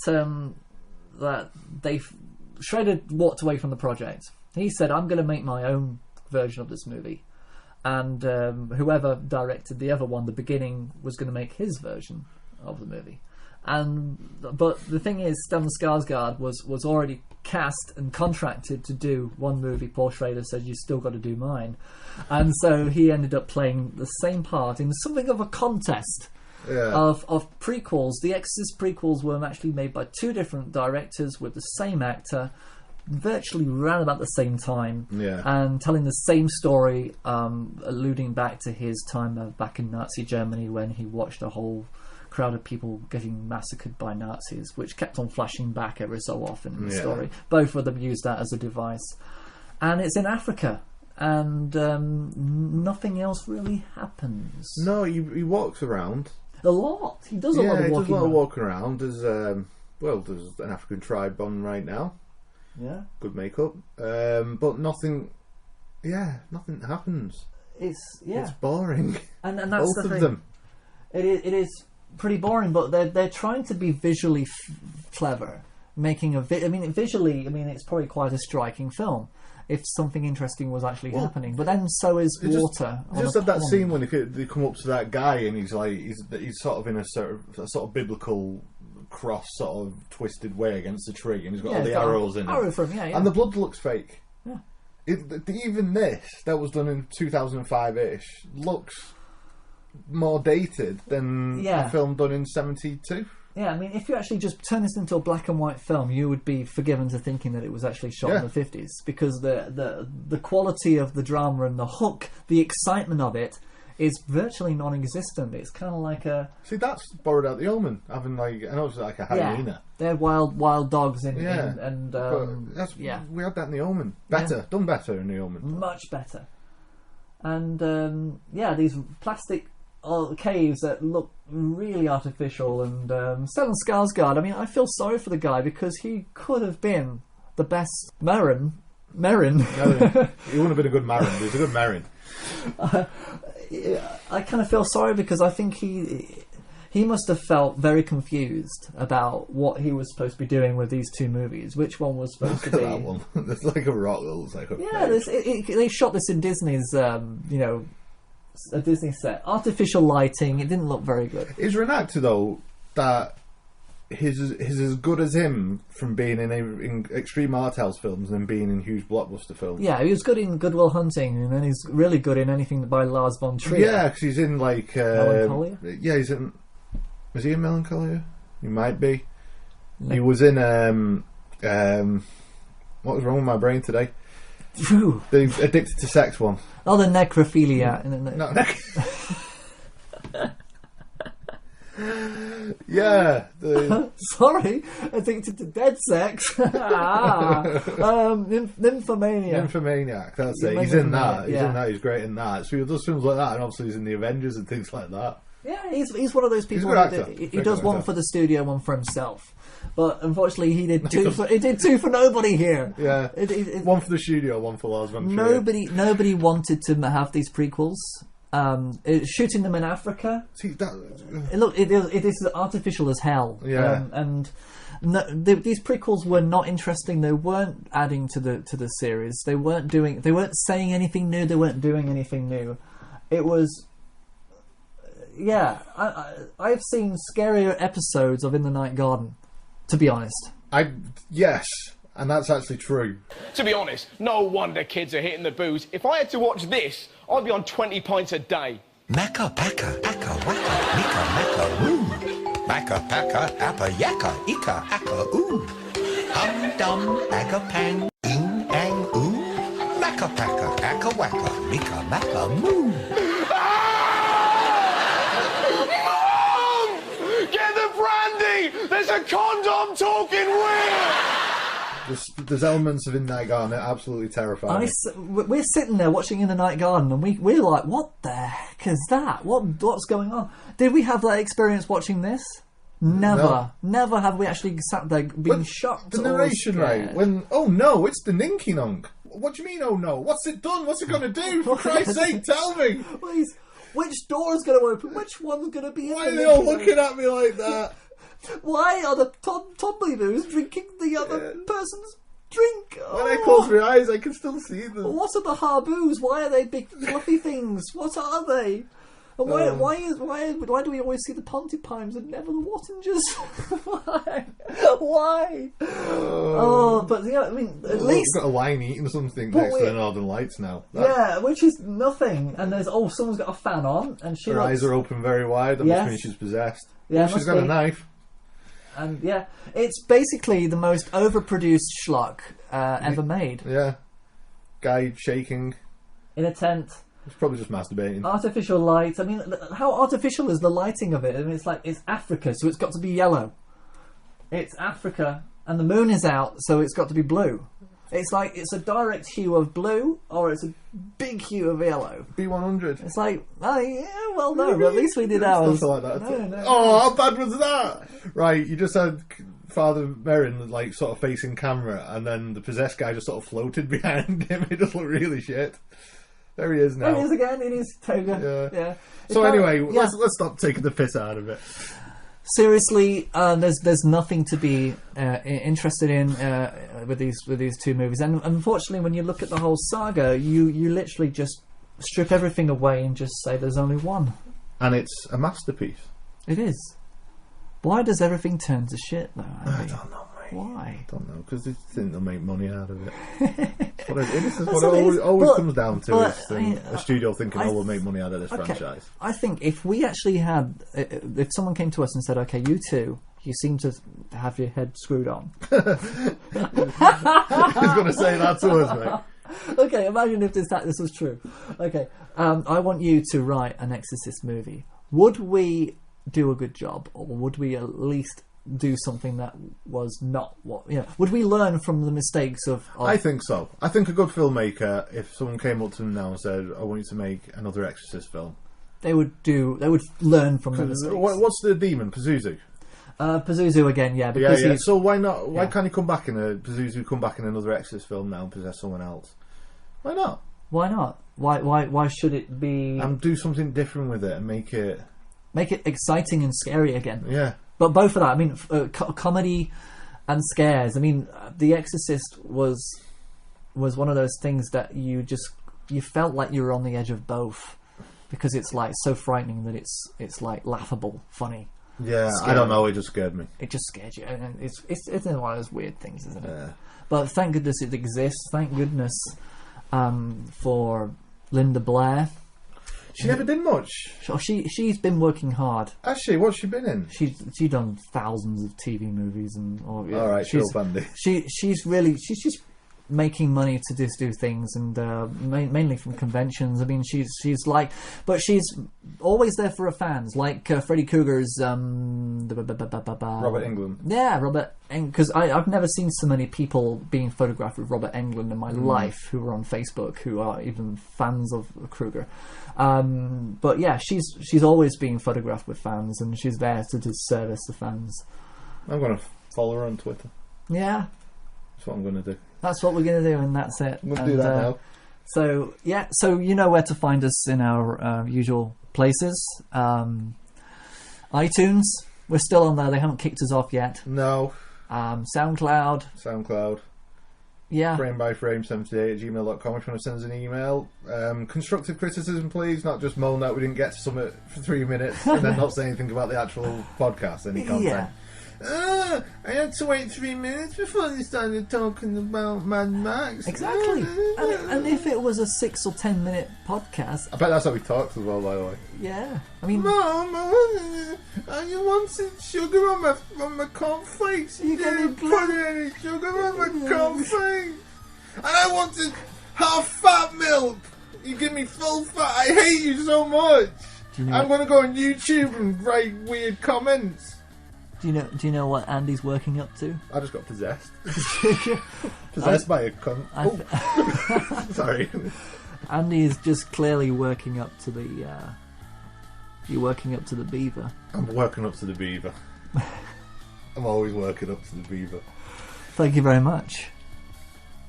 Schrader walked away from the project. He said, "I'm going to make my own version of this movie," and whoever directed the other one, The Beginning, was going to make his version of the movie. But the thing is, Stellan Skarsgård was already cast and contracted to do one movie. Paul Schrader said, "You still got to do mine," and so he ended up playing the same part in something of a contest of prequels. The Exorcist prequels were actually made by 2 different directors with the same actor, virtually around about the same time, Yeah. and telling the same story, alluding back to his time back in Nazi Germany when he watched a whole crowd of people getting massacred by Nazis, which kept on flashing back every so often in the story. Both of them used that as a device. And it's in Africa, and nothing else really happens. No, he walks around. A lot. He does a lot of he does walking a lot of around. walking around. There's an African tribe on right now. Yeah. Good makeup. But nothing happens. It's boring. And that's Both the of thing. them. It is pretty boring, but they're trying to be visually clever, making visually. It's probably quite a striking film if something interesting was actually happening. But then so is water. Just had that scene when they come up to that guy and he's sort of in a sort of biblical cross sort of twisted way against the tree, and he's got all the arrows in arrow it. from, yeah. And the blood looks fake. Yeah. Even this, that was done in 2005-ish, looks more dated than a film done in 72. Yeah, if you actually just turn this into a black and white film, you would be forgiven to thinking that it was actually shot in the 50s, because the quality of the drama and the hook, the excitement of it, is virtually non-existent. It's kind of like a... See, that's borrowed out The Omen, having I know it's like a hyena. Yeah, they're wild dogs we had that in The Omen. Done better in The Omen. Much better. And these plastic caves that look really artificial, and Stellan Skarsgård, I feel sorry for the guy, because he could have been the best Merrin. He wouldn't have been a good Merrin, but he's a good Merrin. I kind of feel sorry, because I think he must have felt very confused about what he was supposed to be doing with these two movies. Which one was supposed to be... that one. There's like a rock that looks like a... Yeah, they shot this in Disney's, a Disney set. Artificial lighting, it didn't look very good. Is there an actor, though, that is as good as him from being in extreme art house films and being in huge blockbuster films? Yeah, he was good in Good Will Hunting, and then he's really good in anything by Lars von Trier. Yeah, because he's in Melancholia? Yeah, he's in... Was he in Melancholia? He might be. He was in... what was wrong with my brain today? The Addicted to Sex one. Oh, the necrophilia. Yeah. Sorry, Addicted to Dead Sex. Nymphomaniac, that's it. He's in that. He's in that. He's great in that. So he does films like that, and obviously he's in the Avengers and things like that. Yeah, he's one of those people. He does one for the studio, one for himself. But unfortunately, he did two for nobody here. Yeah, one for the studio, one for Lars von Trier. Nobody wanted to have these prequels. Shooting them in Africa. See that? It is artificial as hell. Yeah, these prequels were not interesting. They weren't adding to the series. They weren't saying anything new. They weren't doing anything new. It was. Yeah, I've seen scarier episodes of In the Night Garden, to be honest. Yes, and that's actually true. To be honest, no wonder kids are hitting the booze. If I had to watch this, I'd be on 20 pints a day. Macca, packa, packa, wacka, mika, macca, woo. Macca, packa, appa, yakka, ika, acca, ooh. Hum, dum, agga, pang, ing, ang, ooh. Macca, packa, acca, wacka, mika, macca, moo. Get the brandy! There's a condom talking weird! There's elements of In the Night Garden that are absolutely terrifying. We're sitting there watching In the Night Garden, and we're like, what the heck is that? What's going on? Did we have that experience watching this? Never. Never have we actually sat there being shocked. The narration, right? Oh no, it's the Ninky Nunk. What do you mean, oh no? What's it done? What's it going to do? For Christ's sake, tell me! Please. Which door is going to open? Which one's going to be in? Why are they all looking at me like that? Why are the Tomblinos drinking the other person's drink? When I close my eyes, I can still see them. What are the harboos? Why are they big fluffy things? What are they? And why do we always see the Pontypimes and never the Wattingers? Why? But at least we've got a lion eating something next to the Northern Lights now. Yeah, which is nothing. And there's someone's got a fan on, and her eyes are open very wide. That must mean she's possessed. Yeah, she's got a knife. And yeah, it's basically the most overproduced schlock ever made. Yeah. Guy shaking. In a tent. It's probably just masturbating. Artificial light. I mean, how artificial is the lighting of it? I mean, it's like, it's Africa, so it's got to be yellow. It's Africa, and the moon is out, so it's got to be blue. It's like, it's a direct hue of blue, or it's a big hue of yellow. B100. It's like, oh yeah, well no, but at least we did ours. Like that. No. Oh, how bad was that? Right, you just had Father Merrin like sort of facing camera, and then the possessed guy just sort of floated behind him. It just looked really shit. There he is now. There he is again in his toga. Yeah. So anyway, let's stop taking the piss out of it. Seriously, there's nothing to be interested in with these two movies, and unfortunately, when you look at the whole saga, you literally just strip everything away and just say there's only one. And it's a masterpiece. It is. Why does everything turn to shit, though? I don't know, mate. Why? I don't know, because they think they'll make money out of it. This is what it always comes down to, a studio thinking, we'll make money out of this franchise. I think if we actually had... If someone came to us and said, okay, you two, you seem to have your head screwed on. He's going to say that to us, mate. Okay, imagine if this was true. Okay, I want you to write an Exorcist movie. Would we do a good job, or would we at least do something that was not what... would we learn from the mistakes of... I think so. I think a good filmmaker, if someone came up to them now and said, I want you to make another Exorcist film, they would learn from the mistakes. What's the demon? Pazuzu? Pazuzu again, yeah. Because So why not? Why can't he come back in Pazuzu come back in another Exorcist film now and possess someone else? Why not? Why not? Why should it be... And do something different with it and make it exciting and scary again. Yeah. But both of that, I mean, comedy and scares. I mean, The Exorcist was one of those things that you felt like you were on the edge of both, because it's like so frightening that it's like laughable, funny. Yeah, scary. I don't know. It just scared me. It just scared you, and it's one of those weird things, isn't it? Yeah. But thank goodness it exists. Thank goodness for Linda Blair. She never did much. She's been working hard. Has she? What's she been in? She's done thousands of TV movies all right, she's bandy. She's just making money to just do things, and mainly from conventions. I mean, she's like, but she's always there for her fans, like Freddy Krueger's Robert Englund. Yeah, Robert, because I've never seen so many people being photographed with Robert Englund in my life who are on Facebook, who are even fans of Krueger. But yeah, she's always being photographed with fans, and she's there to just service the fans. I'm going to follow her on Twitter. Yeah. That's what I'm going to do. That's what we're going to do, and that's it. We'll do that now. So, yeah, so you know where to find us in our usual places. iTunes, we're still on there. They haven't kicked us off yet. No. SoundCloud. Yeah. framebyframe78@gmail.com if you want to send us an email. Constructive criticism, please. Not just moan that we didn't get to something for 3 minutes and then not say anything about the actual podcast, any content. Yeah. I had to wait 3 minutes before they started talking about Mad Max. Exactly. and if it was a 6 or 10 minute podcast, I bet that's how we talked as well, by the way. Yeah. I mean, Mom, you wanted sugar on my cornflakes. You didn't put any sugar on my cornflakes. And I wanted half fat milk. You give me full fat. I hate you so much. I'm going to go on YouTube and write weird comments. Do you know what Andy's working up to? I just got possessed. Possessed by a cunt. Sorry. Andy is just clearly working up to the. You're working up to the beaver. I'm working up to the beaver. I'm always working up to the beaver. Thank you very much.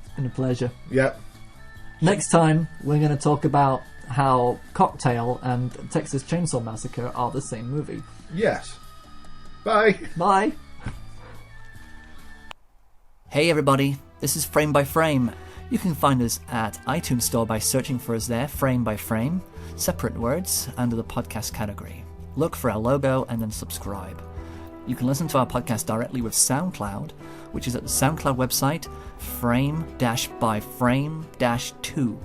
It's been a pleasure. Yep. Next time we're going to talk about how Cocktail and Texas Chainsaw Massacre are the same movie. Yes. Bye. Bye. Hey everybody, this is Frame by Frame. You can find us at iTunes Store by searching for us there, Frame by Frame, separate words, under the podcast category. Look for our logo and then subscribe. You can listen to our podcast directly with SoundCloud, which is at the SoundCloud website, frame-by-frame-2.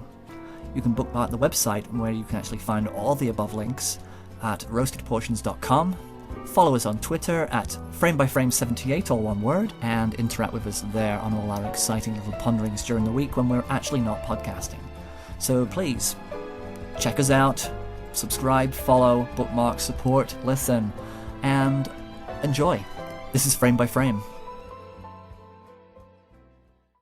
You can bookmark the website where you can actually find all the above links at roastedportions.com. Follow us on Twitter at framebyframe78, all one word, and interact with us there on all our exciting little ponderings during the week when we're actually not podcasting. So please, check us out, subscribe, follow, bookmark, support, listen, and enjoy. This is Frame by Frame.